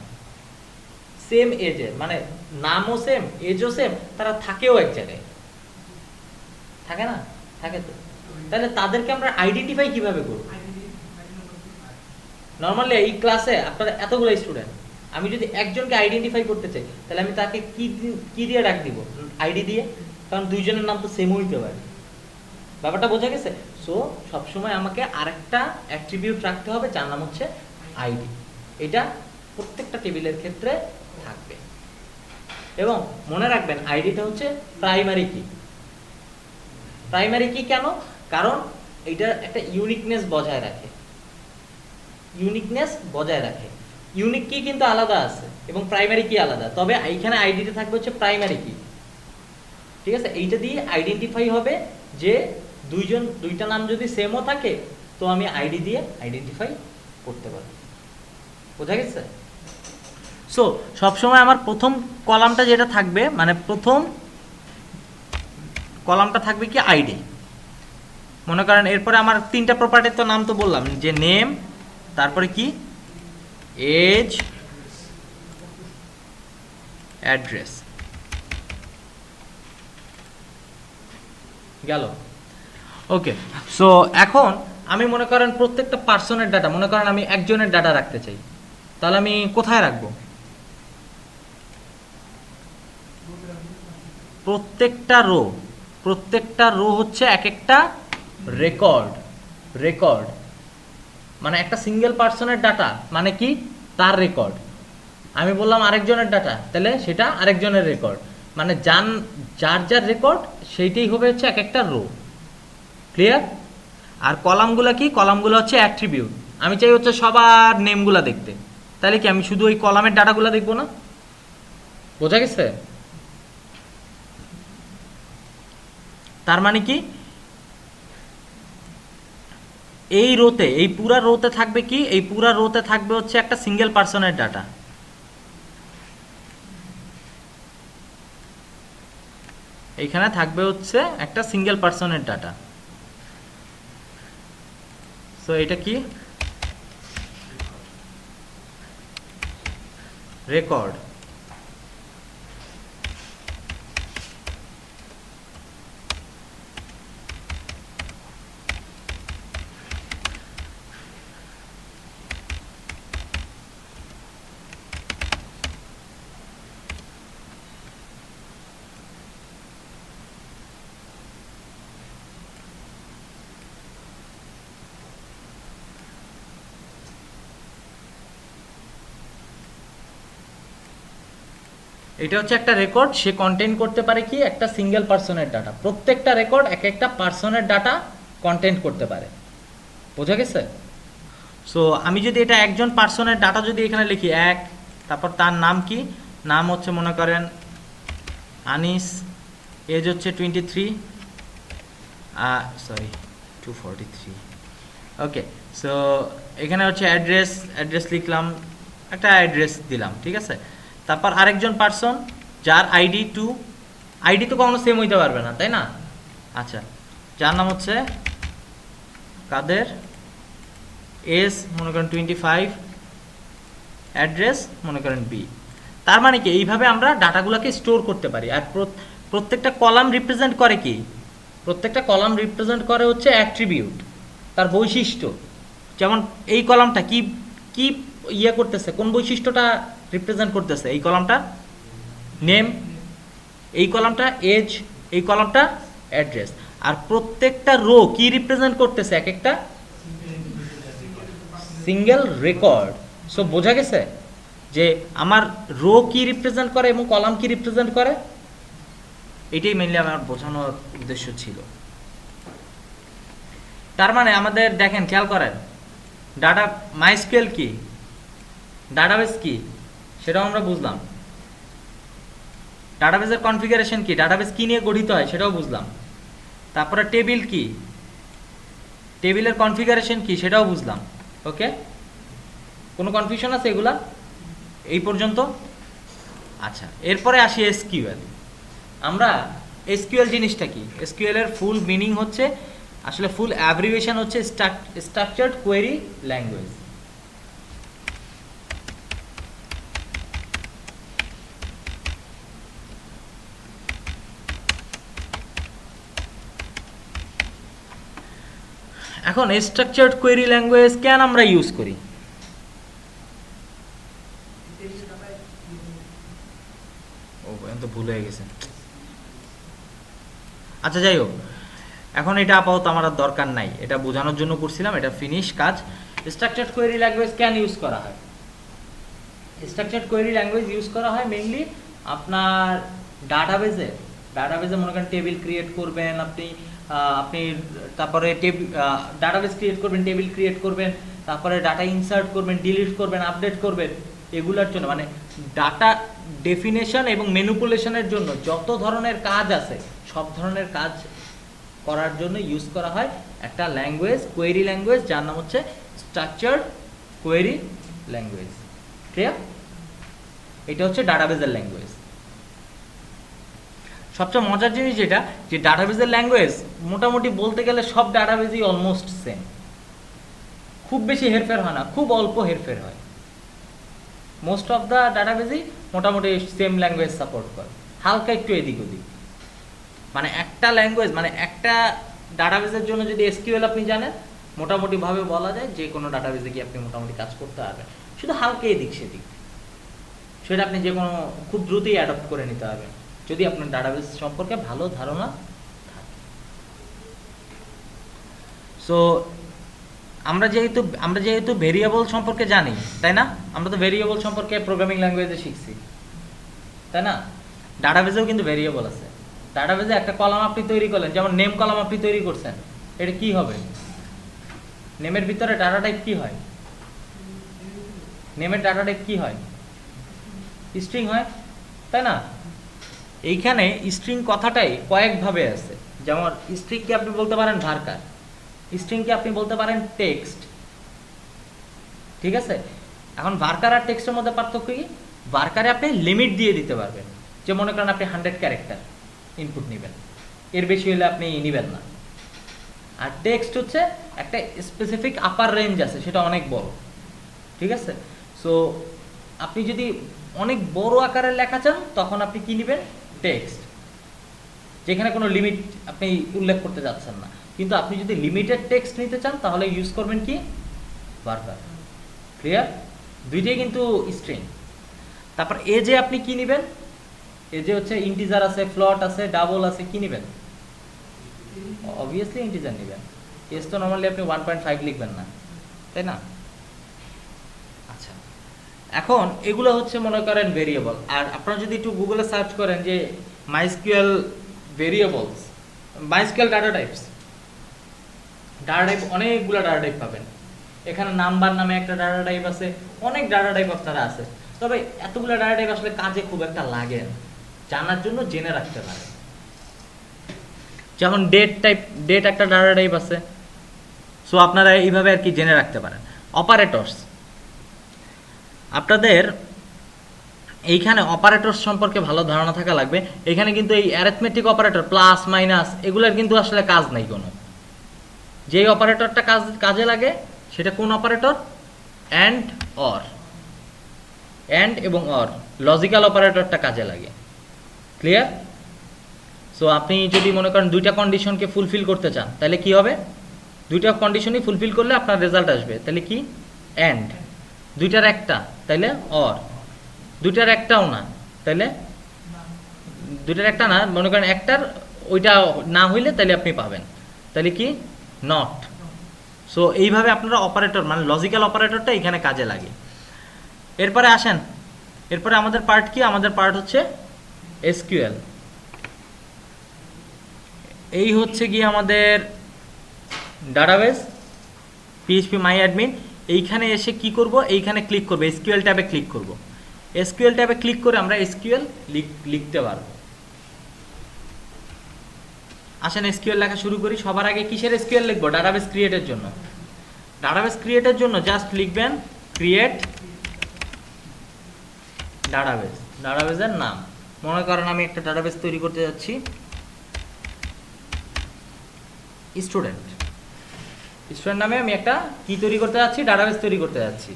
সেম এজের, মানে নামও সেম, এজও সেম, তারা থাকেও এক জায়গায়, থাকে না? থাকে তো। তাহলে তাদেরকে আমরা আইডেন্টিফাই কিভাবে করব? নরমালি এই ক্লাসে আপনারা এতগুলো স্টুডেন্ট, আমি যদি একজনকে আইডেন্টিফাই করতে চাই, তাহলে আমি তাকে কি দিয়ে ডাক দিব? আইডি দিয়ে, কারণ দুইজনের নাম তো সেম হইতে পারে। ব্যাপারটা বোঝা গেছে? সো সবসময় আমাকে আরেকটা অ্যাট্রিবিউট রাখতে হবে, যার নাম হচ্ছে আইডি। এটা প্রত্যেকটা টেবিলের ক্ষেত্রে থাকবে। এবং মনে রাখবেন আইডিটা হচ্ছে প্রাইমারি কি। প্রাইমারি কি কেন? কারণ এটা একটা ইউনিকনেস বজায় রাখে, ইউনিকনেস বজায় রাখে। ইউনিক কি কিন্তু আলাদা আছে এবং প্রাইমারি কি আলাদা, তবে এইখানে আইডিতে থাকবে হচ্ছে প্রাইমারি কি। ঠিক আছে? এইটা দিয়ে আইডেন্টিফাই হবে যে দুইটা নাম যদি সেমও থাকে, তো আমি আইডি দিয়ে আইডেন্টিফাই করতে পারবো। বোঝা গেছে? সো সবসময় আমার প্রথম কলামটা যেটা থাকবে, মানে প্রথম কলামটা থাকবে কি আইডি। মনে করেন এরপরে আমার 3টা প্রপার্টির তো নাম তো বললাম, যে নেম, তারপরে কি এজ, অ্যাড্রেস, গেল। ওকে, সো এখন আমি মনে করেন প্রত্যেকটা পার্সনের ডাটা, মনে করেন আমি একজনের ডাটা রাখতে চাই, তাহলে আমি কোথায় রাখবো? প্রত্যেকটা রো হচ্ছে এক একটা রেকর্ড, মানে একটা সিঙ্গেল পার্সনের ডাটা মানে কি, তার রেকর্ড। আমি বললাম আরেকজনের ডাটা, তাহলে সেটা আরেকজনের রেকর্ড, মানে যার রেকর্ড সেইটাই হবে হচ্ছে এক একটা রো। ক্লিয়ার? আর কলামগুলো কি? কলামগুলো হচ্ছে অ্যাট্রিবিউট। আমি চাই হচ্ছে সবার নেমগুলো দেখতে, তাহলে কি আমি শুধু ওই কলামের ডাটাগুলো দেখবো না? বোঝা গেছে? তার মানে কি এই রোতে, এই পুরা রোতে থাকবে কি, এই পুরা রোতে থাকবে হচ্ছে একটা সিঙ্গেল পার্সনের ডাটা। এইখানে থাকবে হচ্ছে একটা সিঙ্গেল পার্সনের ডাটা। সো এটা কি, রেকর্ড। এটা হচ্ছে একটা রেকর্ড, সে কন্টেইন করতে পারে কি, একটা সিঙ্গেল পার্সনের ডাটা। প্রত্যেকটা রেকর্ড এক একটা পার্সনের ডাটা কন্টেন্ট করতে পারে। বোঝা গেছে? সো আমি যদি এটা একজন পার্সনের ডাটা যদি এখানে লিখি এক, তারপর তার নাম কি, নাম হচ্ছে মনে করেন আনিস, এজ হচ্ছে 23, সরি 243, ওকে। সো এখানে হচ্ছে অ্যাড্রেস, অ্যাড্রেস লিখলাম, একটা অ্যাড্রেস দিলাম, ঠিক আছে। তারপর আরেকজন পার্সন যার আইডি 2, আইডি তো কখনো সেম হইতে পারবে না, তাই না? আচ্ছা, যার নাম হচ্ছে কাদের, এজ মনে করেন 25, অ্যাড্রেস মনে করেন বি। তার মানে কি, এইভাবে আমরা ডাটাগুলোকে স্টোর করতে পারি। আর প্রত্যেকটা কলাম রিপ্রেজেন্ট করে কি, প্রত্যেকটা কলাম রিপ্রেজেন্ট করে হচ্ছে অ্যাট্রিবিউট, তার বৈশিষ্ট্য। যেমন এই কলামটা কি কি ইয়ে করতেছে, কোন বৈশিষ্ট্যটা রিপ্রেজেন্ট করতেছে, এই কলামটা নেম, এই কলামটা এজ, এই কলামটা অ্যাড্রেস। আর প্রত্যেকটা রো কি রিপ্রেজেন্ট করতেছে, এক একটা সিঙ্গেল রেকর্ড। সো বোঝা গেছে যে আমার রো কি রিপ্রেজেন্ট করে এবং কলাম কি রিপ্রেজেন্ট করে। এটাই মেইনলি আমার বোঝানোর উদ্দেশ্য ছিল। তার মানে আমাদের দেখেন, খেয়াল করেন, ডাটা মাইস্কুয়েল কি, ডাটাবেস কি, সেটাও আমরা বুঝলাম। ডাটাবেসের কনফিগারেশন কি, ডাটাবেস কি নিয়ে গঠিত হয় সেটাও বুঝলাম। তারপরে টেবিল কি, টেবিলের কনফিগারেশন কি সেটাও বুঝলাম। ওকে, কোনো কনফিউশন আছে এগুলা এই পর্যন্ত? আচ্ছা, এরপরে আসি এসকিউএল। আমরা এসকিউএল জিনিসটা কি, এসকিউএল এর ফুল মিনিং হচ্ছে, আসলে ফুল অ্যাব্রিভিয়েশন হচ্ছে স্ট্রাকচার্ড কোয়েরি ল্যাঙ্গুয়েজ। এখন স্ট্রাকচার্ড কোয়েরি ল্যাঙ্গুয়েজ কেন আমরা ইউজ করি? ও তো ভুল হয়ে গেছে। আচ্ছা, যাই হোক, এখন এটা আপাতত আমার আর দরকার নাই, এটা বোঝানোর জন্য করছিলাম, এটা ফিনিশ কাজ। স্ট্রাকচার্ড কোয়েরি ল্যাঙ্গুয়েজ কেন ইউজ করা হয়? স্ট্রাকচার্ড কোয়েরি ল্যাঙ্গুয়েজ ইউজ করা হয় মেইনলি আপনার ডাটাবেজে মনে করেন টেবিল ক্রিয়েট করবেন আপনি, তারপরে ডাটাবেস ক্রিয়েট করবেন, টেবিল ক্রিয়েট করবেন, তারপরে ডাটা ইনসার্ট করবেন, ডিলিট করবেন, আপডেট করবেন, এগুলোর জন্য মানে ডাটা ডেফিনেশন এবং ম্যানিপুলেশনের জন্য যত ধরনের কাজ আছে সব ধরনের কাজ করার জন্য ইউজ করা হয় একটা ল্যাঙ্গুয়েজ, কোয়েরি ল্যাঙ্গুয়েজ, যার নাম হচ্ছে স্ট্রাকচার্ড কোয়েরি ল্যাঙ্গুয়েজ। ক্লিয়ার? এটা হচ্ছে ডাটাবেজের ল্যাঙ্গুয়েজ। সবচেয়ে মজার জিনিস যেটা, যে ডাটাবেজের ল্যাঙ্গুয়েজ মোটামুটি বলতে গেলে সব ডাটাবেজই অলমোস্ট সেম, খুব বেশি হেরফের হয় না, খুব অল্প হেরফের হয়। মোস্ট অফ দ্য ডাটাবেজই মোটামুটি সেম ল্যাঙ্গুয়েজ সাপোর্ট করে, হালকা একটু এদিক ওদিক। মানে একটা ল্যাঙ্গুয়েজ, মানে একটা ডাটাবেজের জন্য যদি এসকিউএল আপনি জানেন, মোটামুটি ভাবে বলা যায় যে কোনো ডাটাবেজে গিয়ে আপনি মোটামুটি কাজ করতে পারবেন, শুধু হালকা এদিক সেদিক, সেটা আপনি যে কোনো খুব দ্রুতই অ্যাডপ্ট করে নিতে হবে যদি আপনার ডাটাবেস সম্পর্কে ভালো ধারণা থাকে। সো আমরা যেহেতু ভেরিয়েবল সম্পর্কে জানি, তাই না? আমরা তো ভেরিয়েবল সম্পর্কে প্রোগ্রামিং ল্যাঙ্গুয়েজে শিখছি, তাই না? ডাটাবেসেও কিন্তু ভেরিয়েবল আছে। ডাটাবেসে একটা কলাম আপনি তৈরি করলেন, যেমন নেম কলাম আপনি তৈরি করছেন, এটা কি হবে? নেমের ভিতরে ডাটা টাইপ কি হয়? নেমের ডাটা টাইপ কি হয়? স্ট্রিং হয়, তাই না? এইখানে স্ট্রিং কথাটাই কয়েকভাবে আছে। যেমন স্ট্রিংকে আপনি বলতে পারেন ভার্কার, স্ট্রিংকে আপনি বলতে পারেন টেক্সট, ঠিক আছে। এখন ভার্কার আর টেক্সটের মধ্যে পার্থক্য কি? ভার্কারে আপনি লিমিট দিয়ে দিতে পারবেন, যে মনে করেন আপনি 100 ক্যারেক্টার ইনপুট নেবেন, এর বেশি হলে আপনি নেবেন না। আর টেক্সট হচ্ছে একটা স্পেসিফিক আপার রেঞ্জ আছে, সেটা অনেক বড়, ঠিক আছে। সো আপনি যদি অনেক বড় আকারের লেখা চান তখন আপনি কি নেবেন? টেক্সট, যেখানে কোনো লিমিট আপনি উল্লেখ করতে যাচ্ছেন না। কিন্তু আপনি যদি লিমিটেড টেক্সট নিতে চান তাহলে ইউজ করবেন কি? ভার্কার। ক্লিয়ার? দুইটাই কিন্তু স্ট্রিং। তারপর এজে আপনি কি নেবেন? এজে হচ্ছে ইন্টিজার আছে, ফ্লট আছে, ডাবল আছে, কি নেবেন? অবভিয়াসলি ইন্টিজার নেবেন। এজ তো নর্মালি আপনি 1.5 লিখবেন না, তাই না? আচ্ছা, এখন এগুলো হচ্ছে মনে করেন ভেরিয়েবল। আর আপনারা যদি একটু গুগলে সার্চ করেন যে MySQL variables, MySQL data types, data type অনেকগুলো ডাটা টাইপ পাবেন। এখানে নাম্বার নামে একটা ডাটা টাইপ আছে, অনেক ডাটা টাইপ আপনারা আছে। তবে এতগুলো ডাটা টাইপ আসলে কাজে খুব একটা লাগে না, জানার জন্য জেনে রাখতে পারে। যেমন ডেট টাইপ, ডেট একটা ডাটা টাইপ আছে, সো আপনারা এইভাবে আর কি জেনে রাখতে পারেন। অপারেটরস, আপনাদের এইখানে অপারেটরস সম্পর্কে ভালো ধারণা থাকা লাগবে। এখানে কিন্তু এই অ্যারিথমেটিক অপারেটর প্লাস মাইনাস এগুলোর কিন্তু আসলে কাজ নাই কোনো। যেই অপারেটরটা কাজে লাগে সেটা কোন অপারেটর? অ্যান্ড অর, অ্যান্ড এবং অর লজিক্যাল অপারেটরটা কাজে লাগে। ক্লিয়ার? সো আপনি যদি মনে করেন দুইটা কন্ডিশনকে ফুলফিল করতে চান তাহলে কি হবে? দুইটা কন্ডিশনই ফুলফিল করলে আপনার রেজাল্ট আসবে, তাহলে কি? অ্যান্ড। দুইটার একটা তাইলে অর, দুইটার একটাও না তাইলে, দুইটার একটা না মনে করেন একটার ওইটা না হইলে তাহলে আপনি পাবেন, তাহলে কি? নট। সো এইভাবে আপনারা অপারেটর মানে লজিক্যাল অপারেটরটা এখানে কাজে লাগে। এরপরে আসেন, এরপরে আমাদের পার্ট কি? আমাদের পার্ট হচ্ছে এসকিউএল। এই হচ্ছে গিয়ে আমাদের ডাটাবেস পিএইচপি মাই অ্যাডমিন। এইখানে এসে কি করব? এইখানে ক্লিক করব, এসকিউএল ট্যাবে ক্লিক করব। এসকিউএল ট্যাবে ক্লিক করে আমরা এসকিউএল লিখতে পারবো। আসেন এসকিউএল লেখা শুরু করি। সবার আগে কিসের এসকিউএল লিখবো? ডাটাবেস ক্রিয়েটের জন্য। ডাটাবেস ক্রিয়েটের জন্য জাস্ট লিখবেন ক্রিয়েট ডাটাবেস, ডাটাবেসের নাম। মনে করেন আমি একটা ডাটাবেস তৈরি করতে যাচ্ছি, স্টুডেন্ট। স্টুডেন্ট নামে আমি একটা কি তৈরি করতে যাচ্ছি? ডাটাবেস তৈরি করতে যাচ্ছি।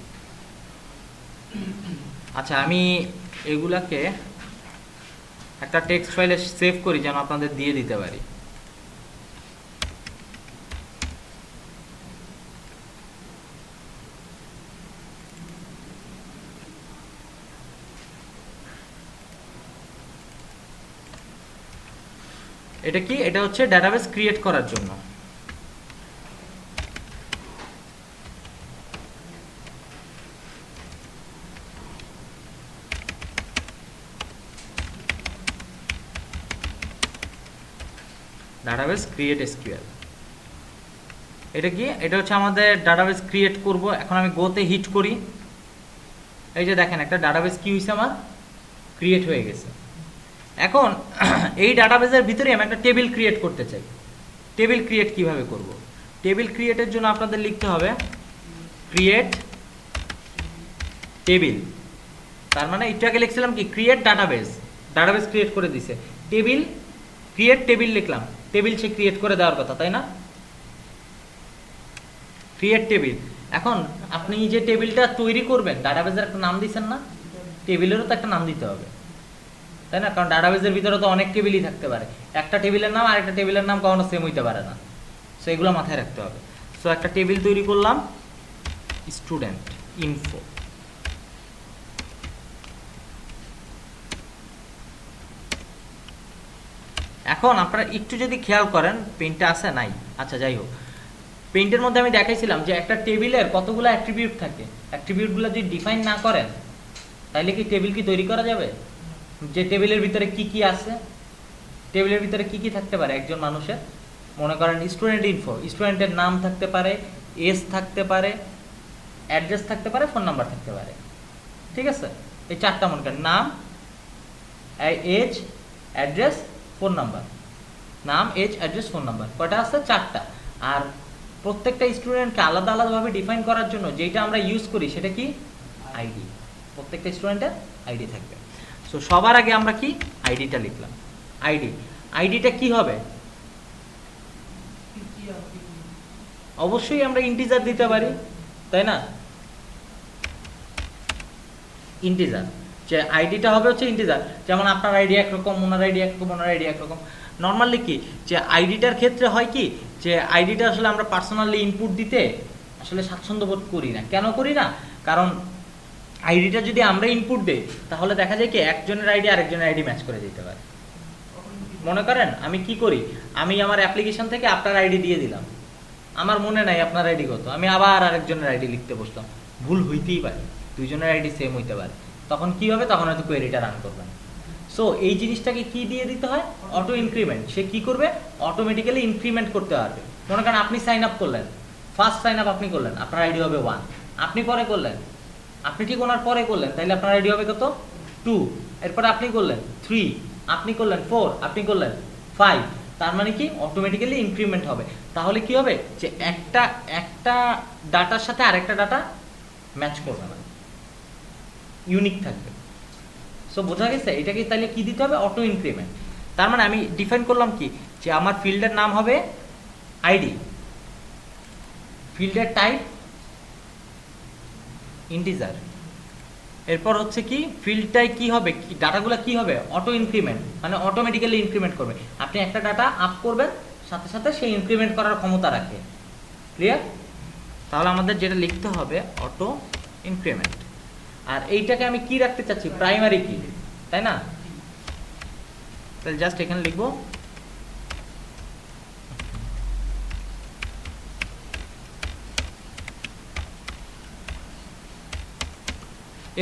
আচ্ছা, আমি এগুলাকে একটা টেক্সট ফাইলে সেভ করি যেন আপনাদের দিয়ে দিতে পারি। এটা কি? এটা হচ্ছে ডাটাবেস ক্রিয়েট করার জন্য। ডাটাবেস ক্রিয়েট এসকিউএল, এটা কি? এটা হচ্ছে আমাদের ডাটাবেস ক্রিয়েট করব। এখন আমি গোতে হিট করি, এই যে দেখেন একটা ডাটাবেস কি হয়েছে, আমার ক্রিয়েট হয়ে গেছে। এখন এই ডাটাবেসের ভিতরে আমি একটা টেবিল ক্রিয়েট করতে চাই। টেবিল ক্রিয়েট কিভাবে করব? টেবিল ক্রিয়েটের জন্য আপনাদের লিখতে হবে ক্রিয়েট টেবিল। তার মানে একটু আগে লিখছিলাম কি? ক্রিয়েট ডাটাবেস, ডাটাবেস ক্রিয়েট করে দিছে। টেবিল ক্রিয়েট টেবিল লিখলাম, টেবিল সে ক্রিয়েট করে দেওয়ার কথা, তাই না? Create table. এখন আপনি যে টেবিলটা তৈরি করবেন, ডাটাবেসের একটা নাম দিচ্ছেন না? টেবিলেরও তো একটা নাম দিতে হবে, তাই না? কারণ ডাটাবেসের ভিতরে তো অনেক টেবিলই থাকতে পারে, একটা টেবিলের নাম আরেকটা টেবিলের নাম কখনো সেম হইতে পারে না। সো এগুলো মাথায় রাখতে হবে। সো একটা টেবিল তৈরি করলাম স্টুডেন্ট ইনফো। এখন আপনারা একটু যদি খেয়াল করেন, পেইন্টটা আছে নাই? আচ্ছা যাই হোক, পেইন্টের মধ্যে আমি দেখাইছিলাম যে একটা টেবিলের কতগুলো অ্যাট্রিবিউট থাকে। অ্যাট্রিবিউটগুলো যদি ডিফাইন না করেন তাহলে কি টেবিল কি তৈরি করা যাবে? যে টেবিলের ভিতরে কি কি আছে, টেবিলের ভিতরে কি কি থাকতে পারে একজন মানুষের? মনে করেন স্টুডেন্ট ইনফো, স্টুডেন্টের নাম থাকতে পারে, এজ থাকতে পারে, অ্যাড্রেস থাকতে পারে, ফোন নাম্বার থাকতে পারে, ঠিক আছে? এই চারটা মনে করেন, নাম, এজ, অ্যাড্রেস, ফোন নাম্বার। নাম, এজ, অ্যাড্রেস, ফোন নাম্বার, কয়টা আছে? চারটা। আর প্রত্যেকটা স্টুডেন্টকে আলাদা আলাদাভাবে ডিফাইন করার জন্য যেটা আমরা ইউজ করি সেটা কি আইডি। প্রত্যেকটা স্টুডেন্টের আইডি থাকবে। সো সবার আগে আমরা কি আইডিটা লিখলাম। আইডিটা কি হবে? অবশ্যই আমরা ইন্টিজার দিতে পারি, তাই না? ইন্টিজার, যে আইডিটা হবে হচ্ছে ইন্টিজার। যেমন আপনার আইডি একরকম, ওনার আইডি একরকম, ওনার আইডি একরকম। নর্মালি কি যে আইডিটার ক্ষেত্রে হয় কি যে আইডিটা আসলে আমরা পার্সোনালি ইনপুট দিতে আসলে স্বাচ্ছন্দ্য বোধ করি না। কেন করি না? কারণ আইডিটা যদি আমরা ইনপুট দেই তাহলে দেখা যায় কি একজনের আইডি আরেকজনের আইডি ম্যাচ করে দিতে পারে। মনে করেন আমি কি করি, আমি আমার অ্যাপ্লিকেশন থেকে আপনার আইডি দিয়ে দিলাম, আমার মনে নাই আপনার আইডি কত, আমি আবার আরেকজনের আইডি লিখতে বসলাম, ভুল হইতেই পারে, দুইজনের আইডি সেম হইতে পারে। তখন কি হবে? তখন হয়তো কোয়েরিটা রান করবেন। সো এই জিনিসটাকে কি দিয়ে দিতে হয়? Auto increment. সে কি করবে? অটোমেটিক্যালি ইনক্রিমেন্ট করতে পারবে। মনে করেন আপনি সাইন আপ করলেন, ফার্স্ট সাইন আপ আপনি করলেন, আপনার আইডি হবে 1। আপনি পরে করলেন, আপনি ঠিক ওনার পরে করলেন, তাইলে আপনার আইডি হবে কত? 2। এরপরে আপনি করলেন 3, আপনি করলেন 4, আপনি করলেন 5। তার মানে কি অটোমেটিক্যালি ইনক্রিমেন্ট হবে। তাহলে কি হবে যে একটা ডাটার সাথে আরেকটা ডাটা ম্যাচ করবে না, ইউনিক থাকবে। সো বোঝা গেছে? এটাকে তাহলে কি দিতে হবে? Auto increment. তার মানে আমি ডিফাইন করলাম কি যে আমার ফিল্ডের নাম হবে আইডি, ফিল্ডের টাইপ ইন্টিজার। এরপর হচ্ছে কি ফিল্ডটাই কি হবে, ডাটাগুলো কি হবে? অটো ইনক্রিমেন্ট, মানে অটোমেটিক্যালি ইনক্রিমেন্ট করবে। আপনি একটা ডাটা আপ করবেন, সাথে সাথে সেই ইনক্রিমেন্ট করার ক্ষমতা রাখে। ক্লিয়ার? তাহলে আমাদের যেটা লিখতে হবে অটো ইনক্রিমেন্ট। আর এইটাকে আমি কি রাখতে চাচ্ছি? প্রাইমারি কি, তাই না? তাহলে জাস্ট এখানে লিখবো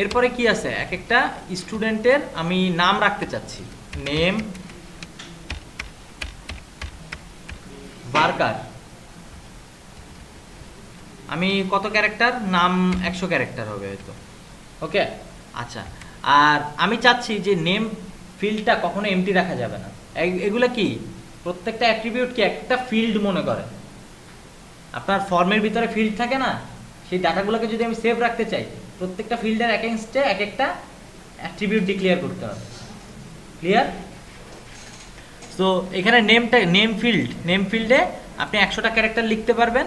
এরপরে কি আছে, এক একটা স্টুডেন্টের আমি নাম রাখতে চাচ্ছি, নেম ভার্কার। আমি কত ক্যারেক্টার? নাম 100 ক্যারেক্টার হবে হয়তো। ওকে, আচ্ছা। আর আমি চাচ্ছি যে নেম ফিল্ডটা কখনো এমটি রাখা যাবে না। এগুলো কি প্রত্যেকটা অ্যাট্রিবিউট কি একটা ফিল্ড মনে করে। আপনার ফর্মের ভিতরে ফিল্ড থাকে না, সেই ডাটাগুলোকে যদি আমি সেভ রাখতে চাই, প্রত্যেকটা ফিল্ডের এগেইনস্টে এক একটা অ্যাট্রিবিউট ডিক্লেয়ার করতে হবে। ক্লিয়ার? সো এখানে নেম ফিল্ডে আপনি 100টা ক্যারেক্টার লিখতে পারবেন।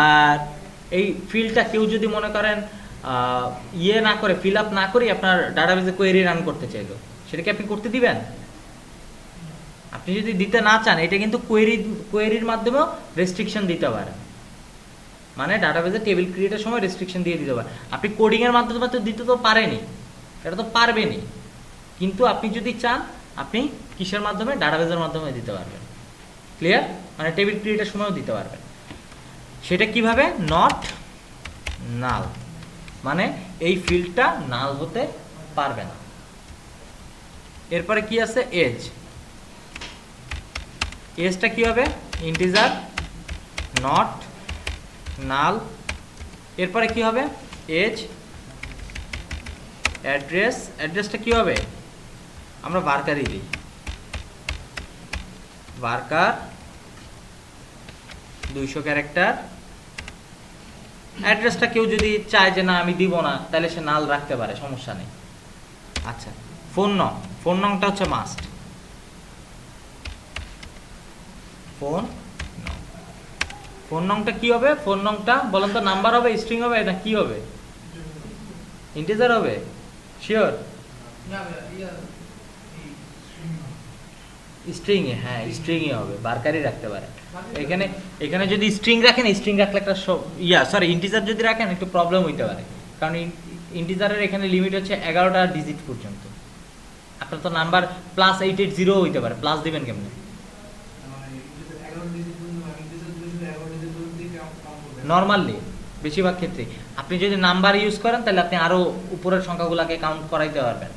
আর এই ফিল্ডটা কেউ যদি মনে করেন ইয়ে না করে, ফিল আপ না করে আপনার ডাটাবেসে কোয়েরি রান করতে চাইলো, সেটাকে আপনি করতে দিবেন? আপনি যদি দিতে না চান, এটা কিন্তু কোয়েরির মাধ্যমেও রেস্ট্রিকশন দিতে পারেন। মানে ডাটাবেসে টেবিল ক্রিয়েটের সময় রেস্ট্রিকশন দিয়ে দিতে পারেন। আপনি কোডিংয়ের মাধ্যমে তো দিতে তো পারেনি, এটা তো পারবেনই, কিন্তু আপনি যদি চান আপনি কিসের মাধ্যমে? ডাটাবেসের মাধ্যমে দিতে পারবেন। ক্লিয়ার? মানে টেবিল ক্রিয়েটের সময়ও দিতে পারবেন। সেটা কিভাবে? নট নাল, মানে এই ফিল্ডটা নাল হতে পারবে না। এরপরে কি আছে? এজটা কি হবে? ইন্টিজার, নট নাল। এরপরে কি হবে? এজ। অ্যাড্রেসটা কি হবে? আমরা ভার্কারই দিই, ভার্কার 200 ক্যারেক্টার। অ্যাড্রেসটা কেউ যদি চায় যে না আমি দিব না, তাহলে সে নাল রাখতে পারে, সমস্যা নেই। আচ্ছা, ফোন নংটা হচ্ছে মাস্ট। ফোন নংটা কি হবে? ফোন নংটা বলেন তো, নাম্বার হবে, স্ট্রিং হবে, না কি হবে? ইন্টিজার হবে? শিওর? স্ট্রিং, হ্যাঁ স্ট্রিংই হবে, বারকারই রাখতে পারেন। এখানে যদি স্ট্রিং রাখেন, স্ট্রিং রাখলে একটা ইন্টিজার যদি রাখেন একটু প্রবলেম হইতে পারে, কারণ ইন্টিজারের এখানে লিমিট হচ্ছে 11টা ডিজিট পর্যন্ত। আপনার তো নাম্বার +880 হইতে পারে, প্লাস দিবেন কেমনে? নর্মালি বেশিরভাগ ক্ষেত্রে আপনি যদি নাম্বার ইউজ করেন তাহলে আপনি আরো উপরের সংখ্যাগুলোকে কাউন্ট করাইতে পারবেন,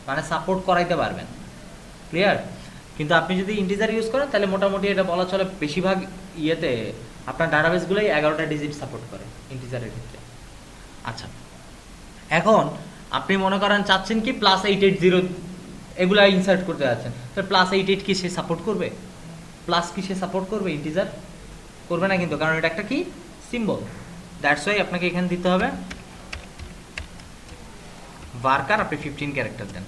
মানে সাপোর্ট করাইতে পারবেন। ক্লিয়ার? কিন্তু আপনি যদি ইন্টিজার ইউজ করেন তাহলে মোটামুটি এটা বলা চলে বেশিরভাগ ইয়েতে আপনার ডাটাবেসগুলোই 11টা ডিজিট সাপোর্ট করে ইন্টিজারের ক্ষেত্রে। আচ্ছা, এখন আপনি মনে করেন চাচ্ছেন কি +880 এগুলা ইনসার্ট করতে যাচ্ছেন, তো +88 কি সে সাপোর্ট করবে? প্লাস কি সে সাপোর্ট করবে ইন্টিজার? করবে না কিন্তু, কারণ এটা একটা কি সিম্বল। দ্যাটস ওয়াই আপনাকে এখানে দিতে হবে varchar, আপনি 15 ক্যারেক্টার দেন।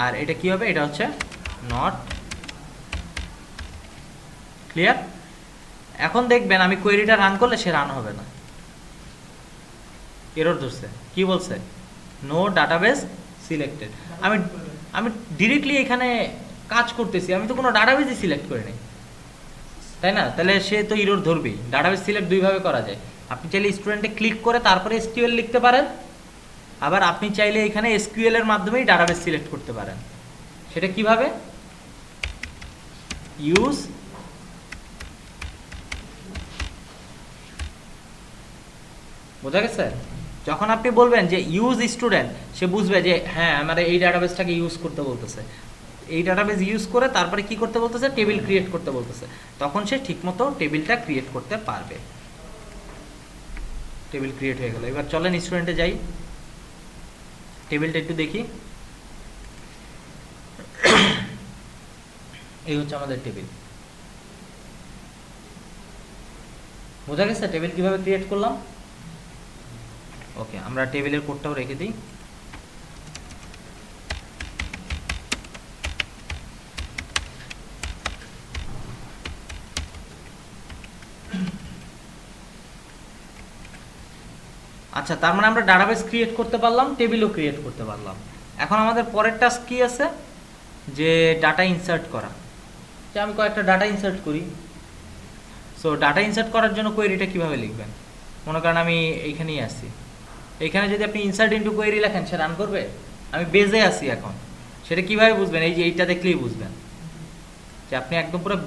আর এটা কি হবে, এটা হচ্ছে নট ক্লিয়ার। এখন দেখবেন আমি কোয়েরিটা রান করলে সে রান হবে না, এরর ধরছে। কি বলছে, নো ডাটাবেস সিলেক্টেড। আমি আমি ডিরেক্টলি এখানে কাজ করতেছি, আমি তো কোনো ডাটাবেসই সিলেক্ট করি নাই, তাই না? তাহলে সে তো এরর ধরবেই। ডাটাবেস সিলেক্ট দুইভাবে করা যায়, আপনি চাইলে স্টুডেন্টে ক্লিক করে তারপরে এসকিউএল লিখতে পারেন, আবার আপনি চাইলে এখানে এসকিউএল এর মাধ্যমেই ডাটাবেস সিলেক্ট করতে পারেন। সেটা কিভাবে, ইউজ বোঝা গেছে? যখন আপনি বলবেন যে ইউজ স্টুডেন্ট, সে বুঝবে যে হ্যাঁ আমার এই ডাটাবেসটাকে ইউজ করতে বলতেছে, এই ডাটাবেস ইউজ করে তারপরে কি করতে বলতেছে, টেবিল ক্রিয়েট করতে বলতেছে, তখন সে ঠিকমতো টেবিলটা ক্রিয়েট করতে পারবে। টেবিল ক্রিয়েট হয়ে গেল। এবার চলেন স্টুডেন্টে যাই, টেবিলটা একটু দেখি। এই হচ্ছে আমাদের টেবিল, বোঝা গেছে টেবিল কিভাবে ক্রিয়েট করলাম? ওকে, আমরা টেবিলের কোডটাও রেখে দিই। আচ্ছা, তার মানে আমরা ডাটাবেস ক্রিয়েট করতে পারলাম, টেবিলও ক্রিয়েট করতে পারলাম। এখন আমাদের পরের টাস্ক কি আছে, যে ডাটা ইনসার্ট করা। যে আমি কয়েকটা ডাটা ইনসার্ট করি। সো ডাটা ইনসার্ট করার জন্য কোয়েরিটা কিভাবে লিখবেন, মনে করেন আমি এইখানেই আসি, এইখানে যদি আপনি ইনসার্ট ইনটু কোয়েরি লেখেন সে রান করবে? আমি বেজে আসি এখন, সেটা কিভাবে বুঝবেন? এই যে এইটা দেখলেই বুঝবেন যে আপনি একদম পুরো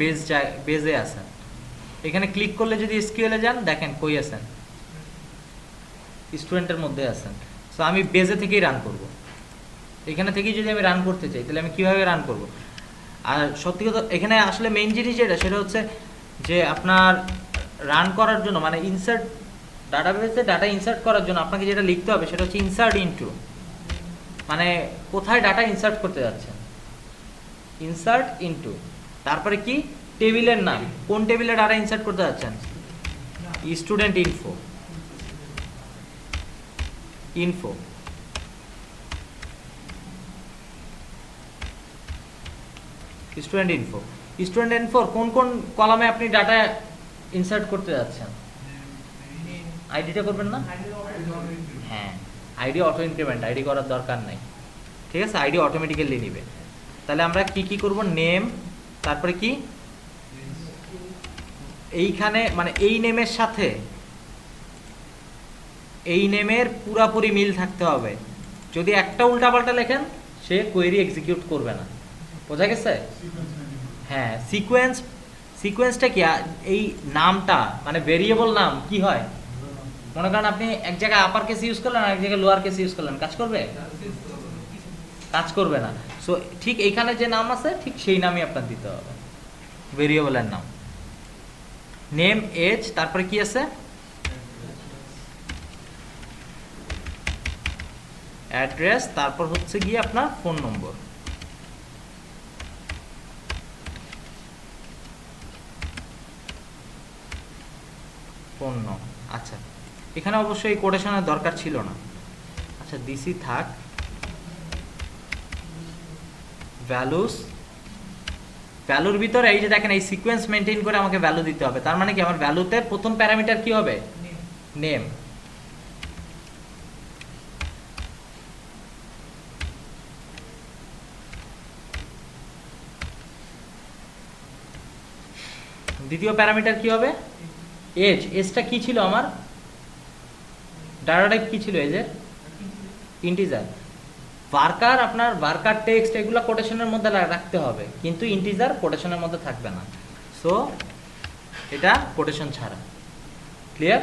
বেজে আছেন। এখানে ক্লিক করলে যদি এসকিউএল এ যান, দেখেন কই আছেন, স্টুডেন্টের মধ্যে আছেন। সো আমি বেজে থেকেই রান করব। এখানে থেকেই যদি আমি রান করতে চাই, তাহলে আমি কিভাবে রান করব? আর সত্যি কথা এখানে আসলে মেইন জিনিস যেটা, সেটা হচ্ছে যে আপনার রান করার জন্য, মানে ইনসার্ট ডাটাবেসে ডাটা ইনসার্ট করার জন্য আপনাকে যেটা লিখতে হবে সেটা হচ্ছে ইনসার্ট ইনটু, মানে কোথায় ডাটা ইনসার্ট করতে যাচ্ছেন, ইনসার্ট ইনটু, তারপরে কি টেবিলের নাম, কোন টেবিলে ডাটা ইনসার্ট করতে যাচ্ছেন, student info, info student info. Student ইনফোর কোন কোন কলামে আপনি ডাটা ইনসার্ট করতে যাচ্ছেন? আইডিটা করবেন না? হ্যাঁ, আইডি অটো ইনক্রিমেন্ট, আইডি করার দরকার নাই, ঠিক আছে? আইডি অটোমেটিক্যালি নিবে। তাহলে আমরা কি কি করব, নেম, তারপরে কি এইখানে মানে এই নেমের সাথে এই নেমের পুরাপুরি মিল থাকতে হবে। যদি একটা উল্টাপাল্টা লেখেন সে কোয়েরি এক্সিকিউট করবে না, বোঝা গেছে? হ্যাঁ, সিকোয়েন্সটা কি, এই নামটা মানে ভেরিয়েবল নাম কি হয়, মনে করেন আপনি এক জায়গায় আপার কেস ইউজ করলেন আর এক জায়গায় লোয়ার কেস ইউজ করলেন, কাজ করবে? কাজ করবে না। সো ঠিক এইখানে যে নাম আছে ঠিক সেই নামই আপনার দিতে হবে, ভেরিয়েবলের নাম, নেম, এজ, তারপরে কি আছে, অ্যাড্রেস, তারপর হচ্ছে গিয়ে আপনার ফোন নম্বর। ফোন নম্বর, আচ্ছা এখানে অবশ্যই কোটেশনের দরকার ছিল না। আচ্ছা দিসি থাক। ভ্যালুস, ভ্যালুর ভিতরে এই যে দেখেন এই সিকোয়েন্স মেনটেন করে আমাকে ভ্যালু দিতে হবে। তার মানে কি আমার ভ্যালুতে প্রথম প্যারামিটার কি হবে, নেম। দ্বিতীয় প্যারামিটার কি হবে, এজ। এজটা কি ছিল আমার, ডাটা টাইপ কি ছিল এজের, ইন্টিজার। ভার্কার, আপনার ভার্কার টেক্সট এগুলো কোটেশনের মধ্যে রাখতে হবে, কিন্তু ইন্টিজার কোটেশনের মধ্যে থাকবে না। সো এটা কোটেশন ছাড়া, ক্লিয়ার?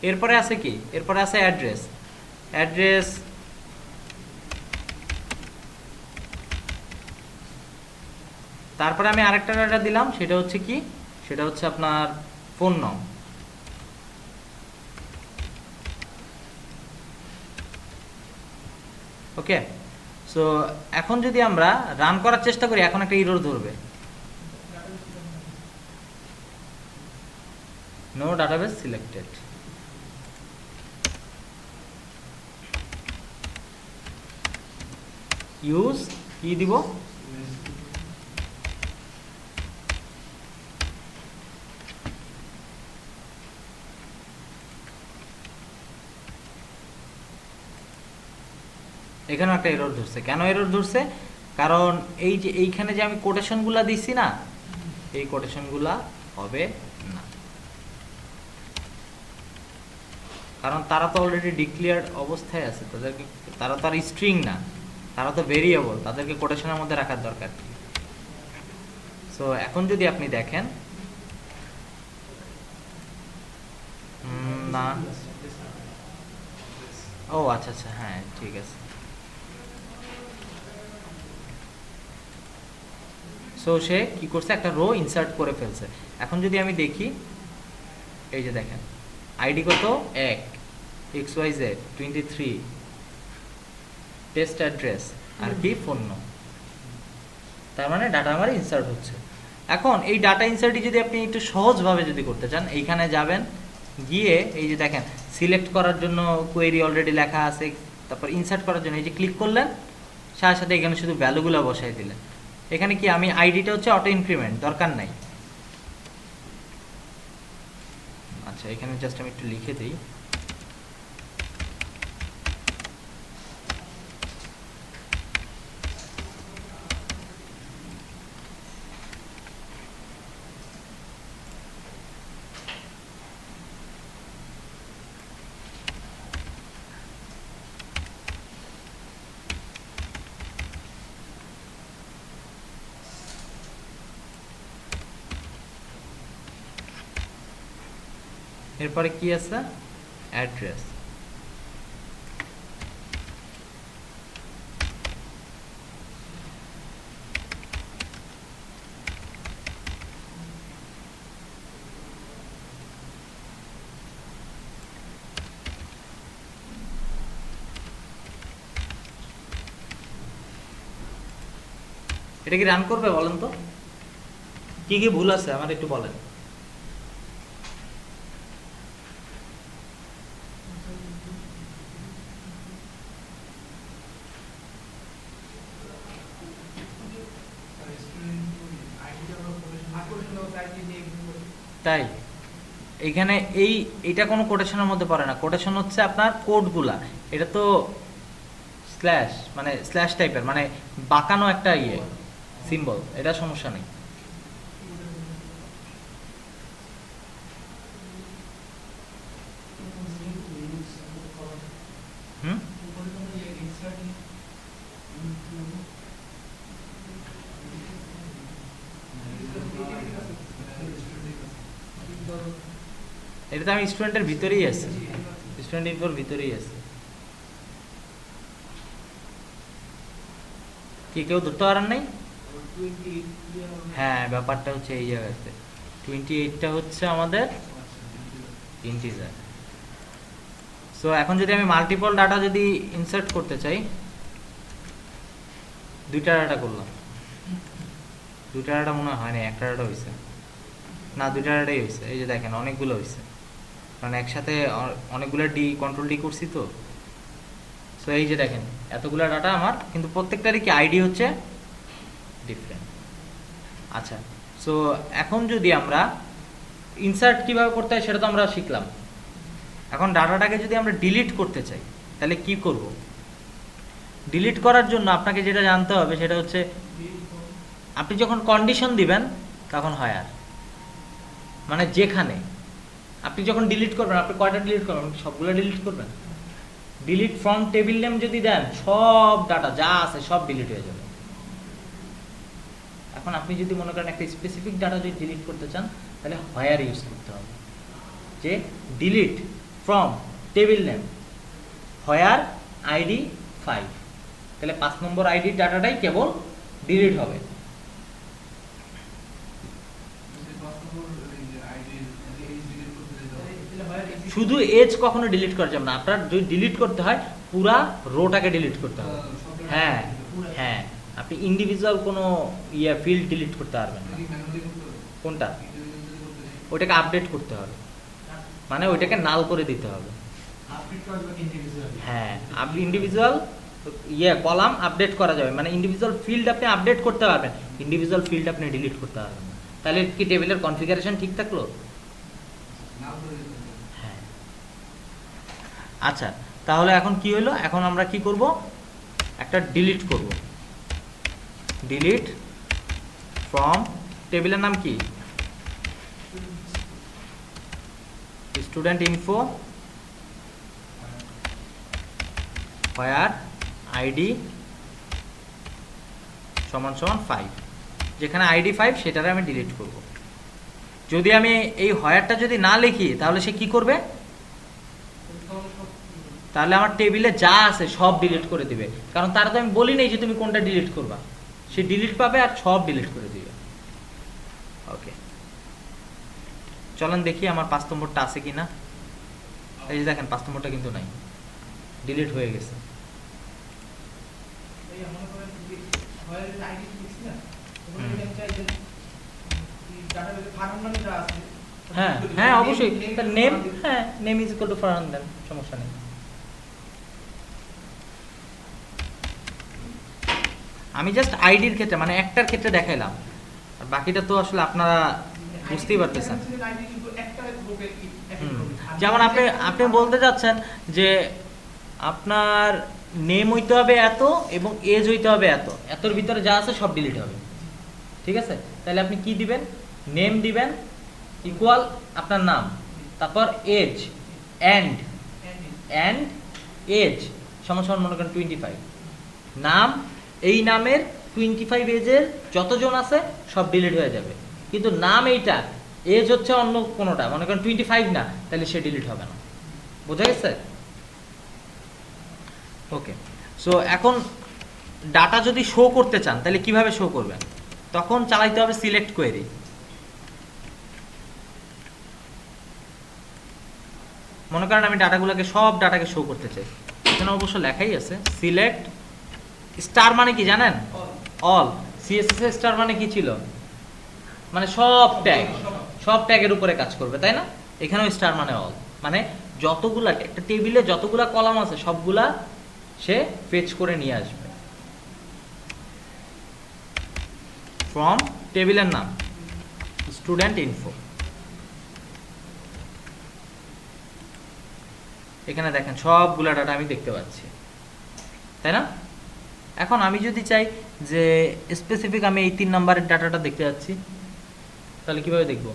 এরপরে আছে কি, এরপরে আছে অ্যাড্রেস। অ্যাড্রেস তারপরে আমি আরেকটা ডাটা দিলাম, সেটা হচ্ছে কি, সেটা হচ্ছে আপনার ফোন নং। ওকে, সো এখন যদি আমরা রান করার চেষ্টা করি, এখন একটা এরর ধরবে। No database selected. ইউজ কি দিব, এখানেও একটা এরর ধরছে। কেন এরর ধরছে? কারণ এই যে এইখানে যে আমি কোটেশনগুলা দিছি না, এই কোটেশনগুলা হবে না, কারণ তারা তো অলরেডি ডিক্লেয়ার্ড অবস্থায় আছে, তাদেরকে, তারা তো আর স্ট্রিং না, তারা তো ভেরিয়েবল, তাদেরকে কোটেশনের মধ্যে রাখার দরকার কি? সো এখন যদি আপনি দেখেন, না, ও আচ্ছা আচ্ছা, হ্যাঁ ঠিক আছে। সো সে কি করছে, একটা রো ইনসার্ট করে ফেলছে। এখন যদি আমি দেখি, এই যে দেখেন আইডি কত, 1, XYZ 23, টেস্ট অ্যাড্রেস আর কি ফোন নম্বর, তার মানে ডাটা আমার ইনসার্ট হচ্ছে। এখন এই ডাটা ইনসার্টই যদি আপনি একটু সহজভাবে যদি করতে চান, এইখানে যাবেন, গিয়ে এই যে দেখেন সিলেক্ট করার জন্য কোয়েরি অলরেডি লেখা আছে, তারপর ইনসার্ট করার জন্য এই যে ক্লিক করলেন, সাথে সাথে এখানে শুধু ভ্যালুগুলো বসাই দিলেন। এখানে কি আমি আইডিটা হচ্ছে অটো ইনক্রিমেন্ট, দরকার নাই। আচ্ছা এখানে জাস্ট আমি একটু লিখে দিই, এরপরে কি আছে, অ্যাড্রেস। এটা কি রান করবে বলেন তো, কি কি ভুল আছে আমার একটু বলেন। তাই এইখানে এইটা কোনো কোটেশনের মধ্যে পড়ে না, কোটেশন হচ্ছে আপনার কোডগুলা, এটা তো স্ল্যাশ মানে স্ল্যাশ টাইপের, মানে বাঁকানো একটা সিম্বল, এটা সমস্যা নেই। হুম, এটা তো আমি স্টুডেন্টের ভিতরেই আছে, স্টুডেন্ট ইনফোর ভিতরেই আছে, কি কেউ ধরতে পারেন নাই? হ্যাঁ ব্যাপারটা হচ্ছে এই জায়গাতে 28টা হচ্ছে আমাদের ইন্টিজার। সো এখন যদি আমি মাল্টিপল ডাটা যদি ইনসার্ট করতে চাই, দুইটা ডাটা করলাম, দুইটা ডাটা মনে হয় না, একটা ডাটা হয়েছে না, দুইটা ডাটাই হয়েছে। এই যে দেখেন অনেকগুলো হয়েছে, কারণ একসাথে অনেকগুলো কন্ট্রোল ডি করছি তো। সো এই যে দেখেন এতগুলো ডাটা আমার, কিন্তু প্রত্যেকটারই কি আইডি হচ্ছে ডিফারেন্ট। আচ্ছা, সো এখন যদি আমরা ইনসার্ট কিভাবে করতে হয় সেটা তো আমরা শিখলাম। এখন ডাটাটাকে যদি আমরা ডিলিট করতে চাই তাহলে কি করব? ডিলিট করার জন্য আপনাকে যেটা জানতে হবে সেটা হচ্ছে, আপনি যখন কন্ডিশন দিবেন তখন হয় আর, মানে যেখানে আপনি যখন ডিলিট করবেন, আপনি কয়টা ডিলিট করবেন? সবগুলো ডিলিট করবেন? ডিলিট ফ্রম টেবিল নেম যদি দেন, সব ডাটা যা আছে সব ডিলিট হয়ে যাবে। এখন আপনি যদি মনে করেন একটা স্পেসিফিক ডাটা যদি ডিলিট করতে চান, তাহলে হোয়ার ইউজ করতে হবে, যে delete from table name where ID 5, তাহলে 5 নম্বর আইডির ডাটাটাই কেবল ডিলিট হবে। শুধু এজ কখনো ডিলিট করা যাবে না, আপনার যদি ডিলিট করতে হয় পুরা রোটাকে ডিলিট করতে হবে। হ্যাঁ হ্যাঁ, আপনি ইন্ডিভিজুয়াল কোনো ফিল্ড ডিলিট করতে পারবেন না। কোনটা? ওটাকে আপডেট করতে হবে। মানে ওইটাকে নাল করে দিতে হবে। হ্যাঁ, আপনি ইন্ডিভিজুয়াল কলাম আপডেট করা যাবে, মানে ইন্ডিভিজুয়াল ফিল্ড আপনি আপডেট করতে পারবেন, ইন্ডিভিজুয়াল ফিল্ড আপনি ডিলিট করতে পারবেন না। তাহলে কি টেবিলের কনফিগারেশন ঠিক থাকলো? হ্যাঁ। আচ্ছা, তাহলে এখন কি হলো, এখন আমরা কি করব, একটা ডিলিট করব। ডিলিট ফ্রম টেবিলের নাম কি, স্টুডেন্ট ইনফো হোয়ার আইডি সমান সমান 5, যেখানে আইডি 5 সেটারে আমি ডিলিট করব। যদি আমি এই হোয়ারটা যদি না লিখি তাহলে সে কি করবে, তাহলে আমার টেবিলে যা আছে সব ডিলিট করে দিবে, কারণ তারা তো আমি বলি নাই যে তুমি কোনটা ডিলিট করবা, সে ডিলিট পাবে আর সব ডিলিট করে দিবে। ওকে, চলেন দেখি আমার 5 নম্বরটা আছে কিনা। এই যে দেখেন 5 নম্বরটা কিন্তু নাই, ডিলিট হয়ে গেছে। হ্যাঁ হ্যাঁ অবশ্যই, তার নেম, হ্যাঁ name is equal to Farhan then, সমস্যা নেই। আমি জাস্ট আইডির ক্ষেত্রে মানে একটার ক্ষেত্রে দেখাইলাম, আর বাকিটা তো আসলে আপনারা বুঝতেই পারতেছেন। যেমন আপনি আপনি বলতে চাচ্ছেন যে আপনার নেম হইতে হবে এত এবং এজ হইতে হবে এত, এতর ভিতরে যা আছে সব ডিলিট হবে, ঠিক আছে? তাহলে আপনি কি দিবেন, নেম দিবেন ইকুয়াল আপনার নাম, তারপর এজ অ্যান্ড এজ সমান সমান মনে করেন 25, নাম, এই নামের 25 এজের যতজন আছে সব ডিলিট হয়ে যাবে, কিন্তু নাম এইটা, এজ হচ্ছে অন্য কোনোটা, মনে করেন 25 না, তাহলে সে ডিলিট হবে না। বোঝা গেছে? ওকে, সো এখন ডাটা যদি শো করতে চান তাহলে কিভাবে শো করবেন, তখন চালাইতে হবে সিলেক্ট কোয়েরি। মনে করেন আমি ডাটাগুলোকে সব ডাটাকে শো করতে চাই, এখানে অবশ্য লেখাই আছে সিলেক্ট স্টার, মানে কি জানেন, অল। সিএসএস স্টার মানে কি ছিল, মানে সব ট্যাগ, সব ট্যাগের উপরে কাজ করবে, তাই না? এখানেও স্টার মানে অল, মানে যতগুলা একটা টেবিলে যতগুলা কলাম আছে সবগুলা সে ফেচ করে নিয়ে আসবে ফ্রম টেবিলের নাম স্টুডেন্ট ইনফো। এখানে দেখেন সবগুলা ডাটা আমি দেখতে পাচ্ছি, তাই না? এখন আমি যদি চাই যে স্পেসিফিক আমি এই 3 নম্বরের ডাটাটা দেখতে যাচ্ছি, তাহলে কিভাবে দেখব,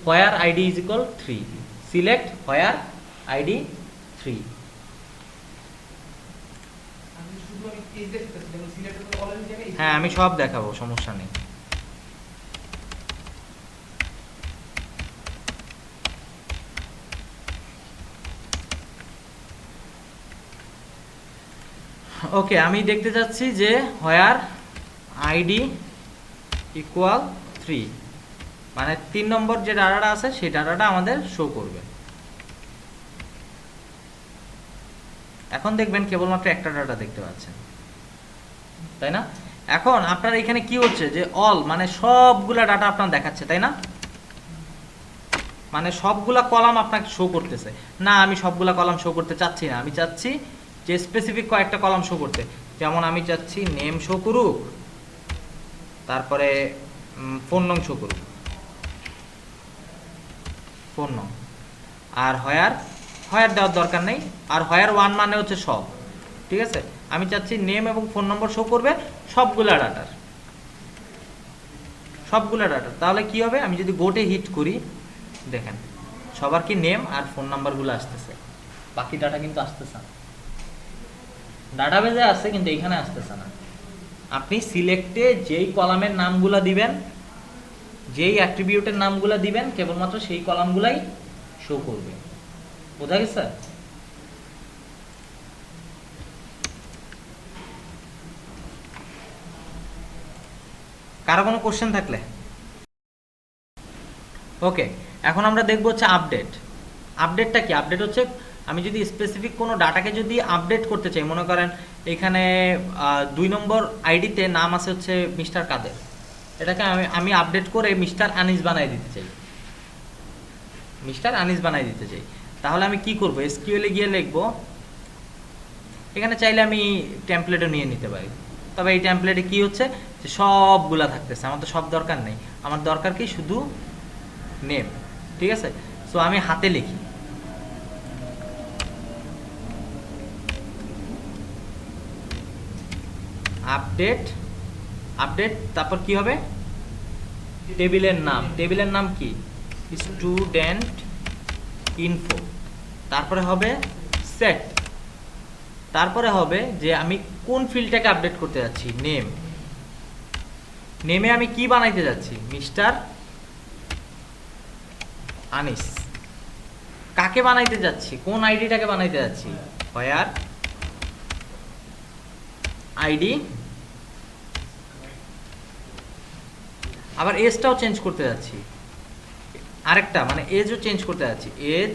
হোয়ার ID is equal 3, select where ID 3। হ্যাঁ আমি সব দেখাবো, সমস্যা নেই। ওকে, আমি দেখতে যাচ্ছি যে হোয়ার আইডি ইকুয়াল 3, মানে 3 নম্বর যে ডাটাটা আছে সেই ডাটাটা আমাদের শো করবে। এখন দেখবেন কেবলমাত্র একটা ডাটা দেখতে পাচ্ছেন, তাই না? এখন আপনার এখানে কি হচ্ছে যে অল মানে সবগুলা ডাটা আপনার দেখাচ্ছে, তাই না? মানে সবগুলা কলাম আপনাকে শো করতেছে না, আমি সবগুলা কলাম শো করতে চাচ্ছি না, আমি চাচ্ছি যে স্পেসিফিক কয়েকটা কলাম শো করতে। যেমন আমি চাচ্ছি নেম শো করুক, তারপরে ফোন নং শো করুক, ফোন নং, আর হোয়ার দেওয়ার দরকার নেই, আর হোয়ার 1 মানে হচ্ছে সব, ঠিক আছে? আমি চাচ্ছি নেম এবং ফোন নম্বর শো করবে সবগুলা ডাটার, সবগুলা ডাটার। তাহলে কি হবে, আমি যদি গোটে হিট করি, দেখেন সবার কি নেম আর ফোন নাম্বারগুলো আসতেছে, বাকি ডাটা কিন্তু আসতেছে না, ডাটাবেজে আছে কিন্তু এখানে আসতেছে না। আপনি সিলেক্টে যেই কলামের নামগুলা দিবেন, যেই অ্যাট্রিবিউটের নামগুলা দিবেন, কেবলমাত্র সেই কলামগুলাই শো করবে। বোঝা গেছে? কারো কোনো কোশ্চেন থাকলে? ওকে, এখন আমরা দেখব হচ্ছে আপডেট। আপডেটটা কি? আপডেট হচ্ছে আমি যদি স্পেসিফিক কোনো ডাটাকে যদি আপডেট করতে চাই, মনে করেন এখানে 2 নম্বর আইডিতে নাম আছে হচ্ছে মিস্টার কাদের, এটাকে আমি আপডেট করে মিস্টার আনিস বানাই দিতে চাই, মিস্টার আনিস বানাই দিতে চাই, তাহলে আমি কি করব, এসকিউএলে গিয়ে লিখব, এখানে চাইলে আমি টেমপ্লেটও নিয়ে নিতে পারি, তবে এই টেমপ্লেটে কি হচ্ছে যে সবগুলা থাকতেছে, আমার তো সব দরকার নেই, আমার দরকার কি শুধু নেম। ঠিক আছে, সো আমি হাতে লিখি, আপডেট আপডেট, তারপর কি হবে, টেবিলের নাম, টেবিলের নাম কি, স্টুডেন্ট ইনফো, তারপরে হবে সেট, তারপরে হবে যে আমি কোন ফিল্ডটাকে আপডেট করতে যাচ্ছি, নেম, নেমে আমি কি বানাইতে যাচ্ছি, মিস্টার আনিস, কাকে বানাইতে যাচ্ছি, কোন আইডিটাকে বানাইতে যাচ্ছি, হোয়ার আইডি, আবার এজটাও চেঞ্জ করতে যাচ্ছি, আরেকটা মানে এজও চেঞ্জ করতে যাচ্ছি, এজ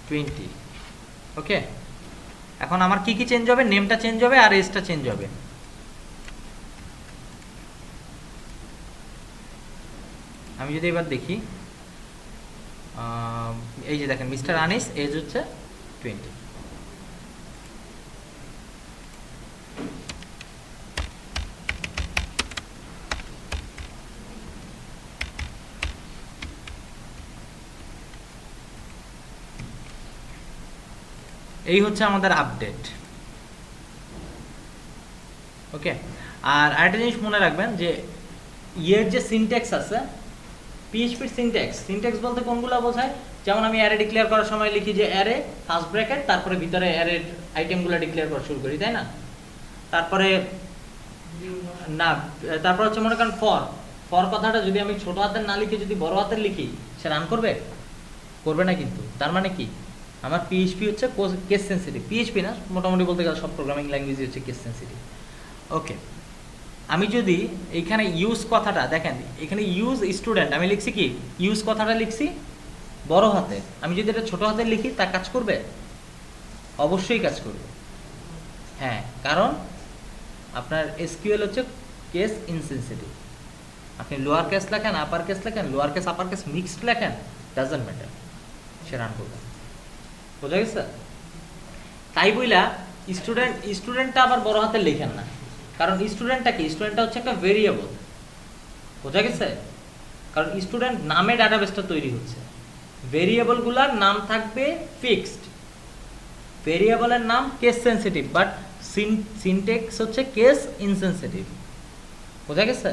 20। ওকে, এখন আমার কি কি চেঞ্জ হবে, নেমটা চেঞ্জ হবে আর এজটা চেঞ্জ হবে। আমি যদি এবার দেখি, এই যে দেখেন মিস্টার আনিস, এজ হচ্ছে 20। এই হচ্ছে আমাদের আপডেট। ওকে, আর আরেকটা জিনিস মনে রাখবেন যে ইয়ের যে সিনট্যাক্স আছে, পিএইচপির সিনট্যাক্স বলতে কোনগুলো বোঝায়, যেমন আমি অ্যারে ডিক্লেয়ার করার সময় লিখি যে অ্যারে ফার্স্ট ব্র্যাকেট, তারপরে ভিতরে অ্যারের আইটেমগুলো ডিক্লেয়ার করা শুরু করি, তাই না? তারপরে না, তারপর হচ্ছে মনে করেন ফর, ফর কথাটা যদি আমি ছোট হাতের না লিখে যদি বড় হাতের লিখি, সে রান করবে? করবে না। কিন্তু তার মানে কি, আমার পিএইচপি হচ্ছে কেস সেন্সিটিভ, পিএইচপি না, মোটামুটি বলতে গেলে সব প্রোগ্রামিং ল্যাঙ্গুয়েজ হচ্ছে কেস সেন্সিটিভ। ওকে, আমি যদি এইখানে ইউজ কথাটা দেখেন, এখানে ইউজ স্টুডেন্ট আমি লিখছি কি, ইউজ কথাটা লিখছি বড় হাতে, আমি যদি এটা ছোট হাতে লিখি তা কাজ করবে? অবশ্যই কাজ করবে। হ্যাঁ, কারণ আপনার এসকিউএল হচ্ছে কেস ইনসেনসিটিভ, আপনি লোয়ার কেস লেখেন, আপার কেস লেখেন, lower case upper case mixed লেখেন, ডাজন্ট ম্যাটার, সে রান করবে। বোঝা গেছে? তাই বইলা স্টুডেন্টটা আবার বড় হাতে লেখেন না, কারণ স্টুডেন্টটা কি, স্টুডেন্টটা হচ্ছে একটা ভেরিয়েবল। বোঝা গেছে? কারণ স্টুডেন্ট নামে ডাটাবেসটা তৈরি হচ্ছে, ভেরিয়েবলগুলোর নাম থাকবে ফিক্সড, ভেরিয়েবলের নাম কেস সেনসিটিভ, বাট সিনট্যাক্স হচ্ছে কেস ইনসেনসিটিভ। বোঝা গেছে?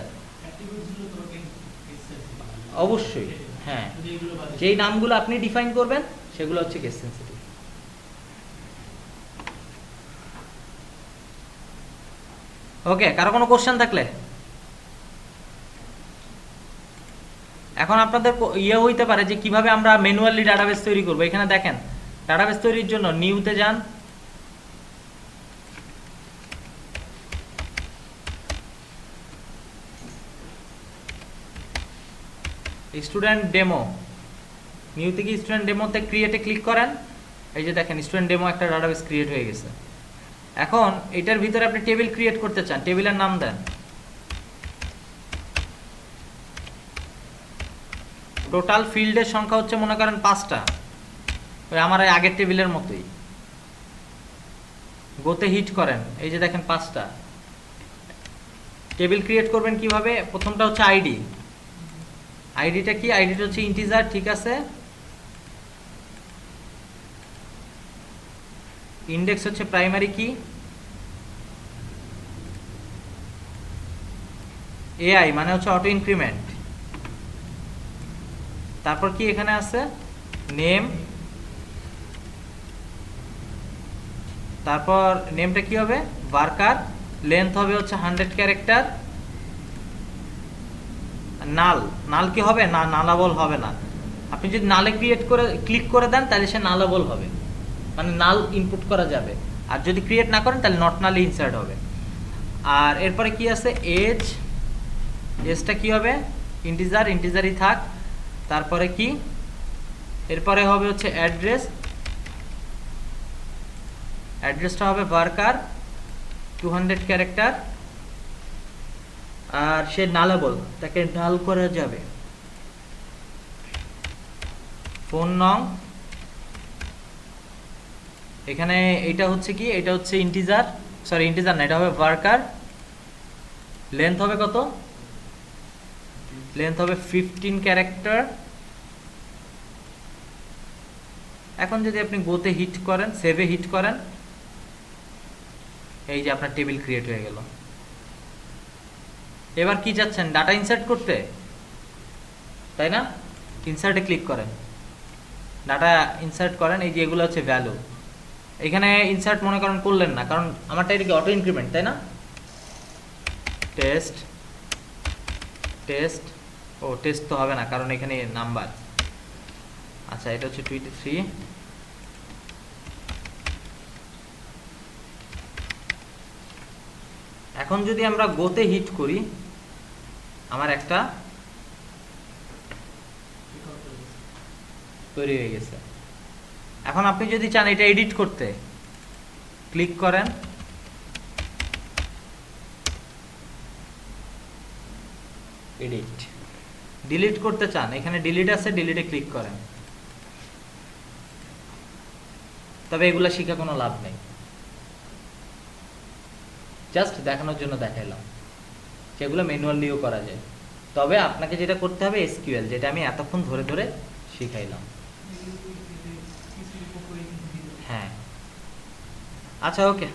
অবশ্যই, হ্যাঁ, যেই নামগুলো আপনি ডিফাইন করবেন সেগুলো হচ্ছে কেস সেনসিটিভ। ওকে, কারো কোনো কোশ্চেন থাকলে? এখন আপনাদের ইয়ে হইতে পারে যে কিভাবে আমরা ম্যানুয়ালি ডাটাবেস তৈরি করব। এখানে দেখেন, ডাটাবেস তৈরির জন্য নিউতে যান, স্টুডেন্ট ডেমো, নিউ থেকে স্টুডেন্ট ডেমোতে ক্রিয়েটে ক্লিক করেন, এই যে দেখেন স্টুডেন্ট ডেমো একটা ডাটাবেস ক্রিয়েট হয়ে গেছে। এখন এটার ভিতরে আপনি টেবিল ক্রিয়েট করতে চান, টেবিলের নাম দেন, টোটাল ফিল্ডের সংখ্যা হচ্ছে মনে করেন 5টা, ওই আমার এই আগের টেবিলের মতোই। গোতে হিট করেন, এই যে দেখেন 5টা। টেবিল ক্রিয়েট করবেন কিভাবে? প্রথমটা হচ্ছে আইডি, আইডিটা কি, আইডিটা হচ্ছে ইন্টিজার, ঠিক আছে। ইন্ডেক্স হচ্ছে প্রাইমারি কি, এআই মানে হচ্ছে অটো ইনক্রিমেন্ট, তারপর কি এখানে আছে নেম, তারপর নেমটা কি হবে ওয়ার্কার, লেন্থ হবে হচ্ছে 100 ক্যারেক্টার, নাল, নাল কি হবে না, নালাবল হবে না। আপনি যদি নালে ক্লিক করে দেন তাহলে সে নালাবল হবে, মানে নাল ইনপুট করা যাবে, আর যদি ক্রিয়েট না করেন তাহলে নট নালে ইনসার্ট হবে। আর এরপরে কি আছে এজ, এজটা কি হবে ইন্টিজার, ইন্টিজারই থাক। তারপরে কি, এরপরে হবে হচ্ছে অ্যাড্রেস, অ্যাড্রেসটা হবে ওয়ার্কার 200 ক্যারেক্টার, আর সে নালেবল, তাকে নাল করা যাবে। ফোন নং, এখানে এটা হচ্ছে কি, এটা হচ্ছে ইন্টিজার, সরি ইন্টিজার না, এটা হবে ওয়ার্কার। লেন্থ হবে কত? লেন্থ হবে 15 ক্যারেক্টার। এখন যদি আপনি গোতে হিট করেন, সেভে হিট করেন, এই যে আপনার টেবিল ক্রিয়েট হয়ে গেল। এবার কি চাচ্ছেন? ডাটা ইনসার্ট করতে, তাই না? ইনসার্টে ক্লিক করেন, ডাটা ইনসার্ট করেন। এই যে এগুলো হচ্ছে ভ্যালু। এখানে ইনসার্ট মনে করেন করলেন না, কারণ আমারটা এটা কি অটো ইনক্রিমেন্ট, তাই না? টেস্ট টেস্ট, ও টেস্ট তো হবে না কারণ এখানে নাম্বার। আচ্ছা, এটা হচ্ছে 23। এখন যদি আমরা গোতে হিট করি, আমার একটা তৈরি হয়ে গেছে। এখন আপনি যদি চান এটা এডিট করতে, ক্লিক করেন, এডিট। ডিলিট করতে চান, এখানে ডিলিট আছে, ডিলিটে ক্লিক করেন। তবে এগুলা শিখে কোনো লাভ নেই, জাস্ট দেখানোর জন্য দেখাইলাম সেগুলো ম্যানুয়ালিও করা যায়। তবে আপনাকে যেটা করতে হবে এসকিউএল, যেটা আমি এতক্ষণ ধরে ধরে শিখাইলাম। হ্যাঁ, আচ্ছা, ওকে।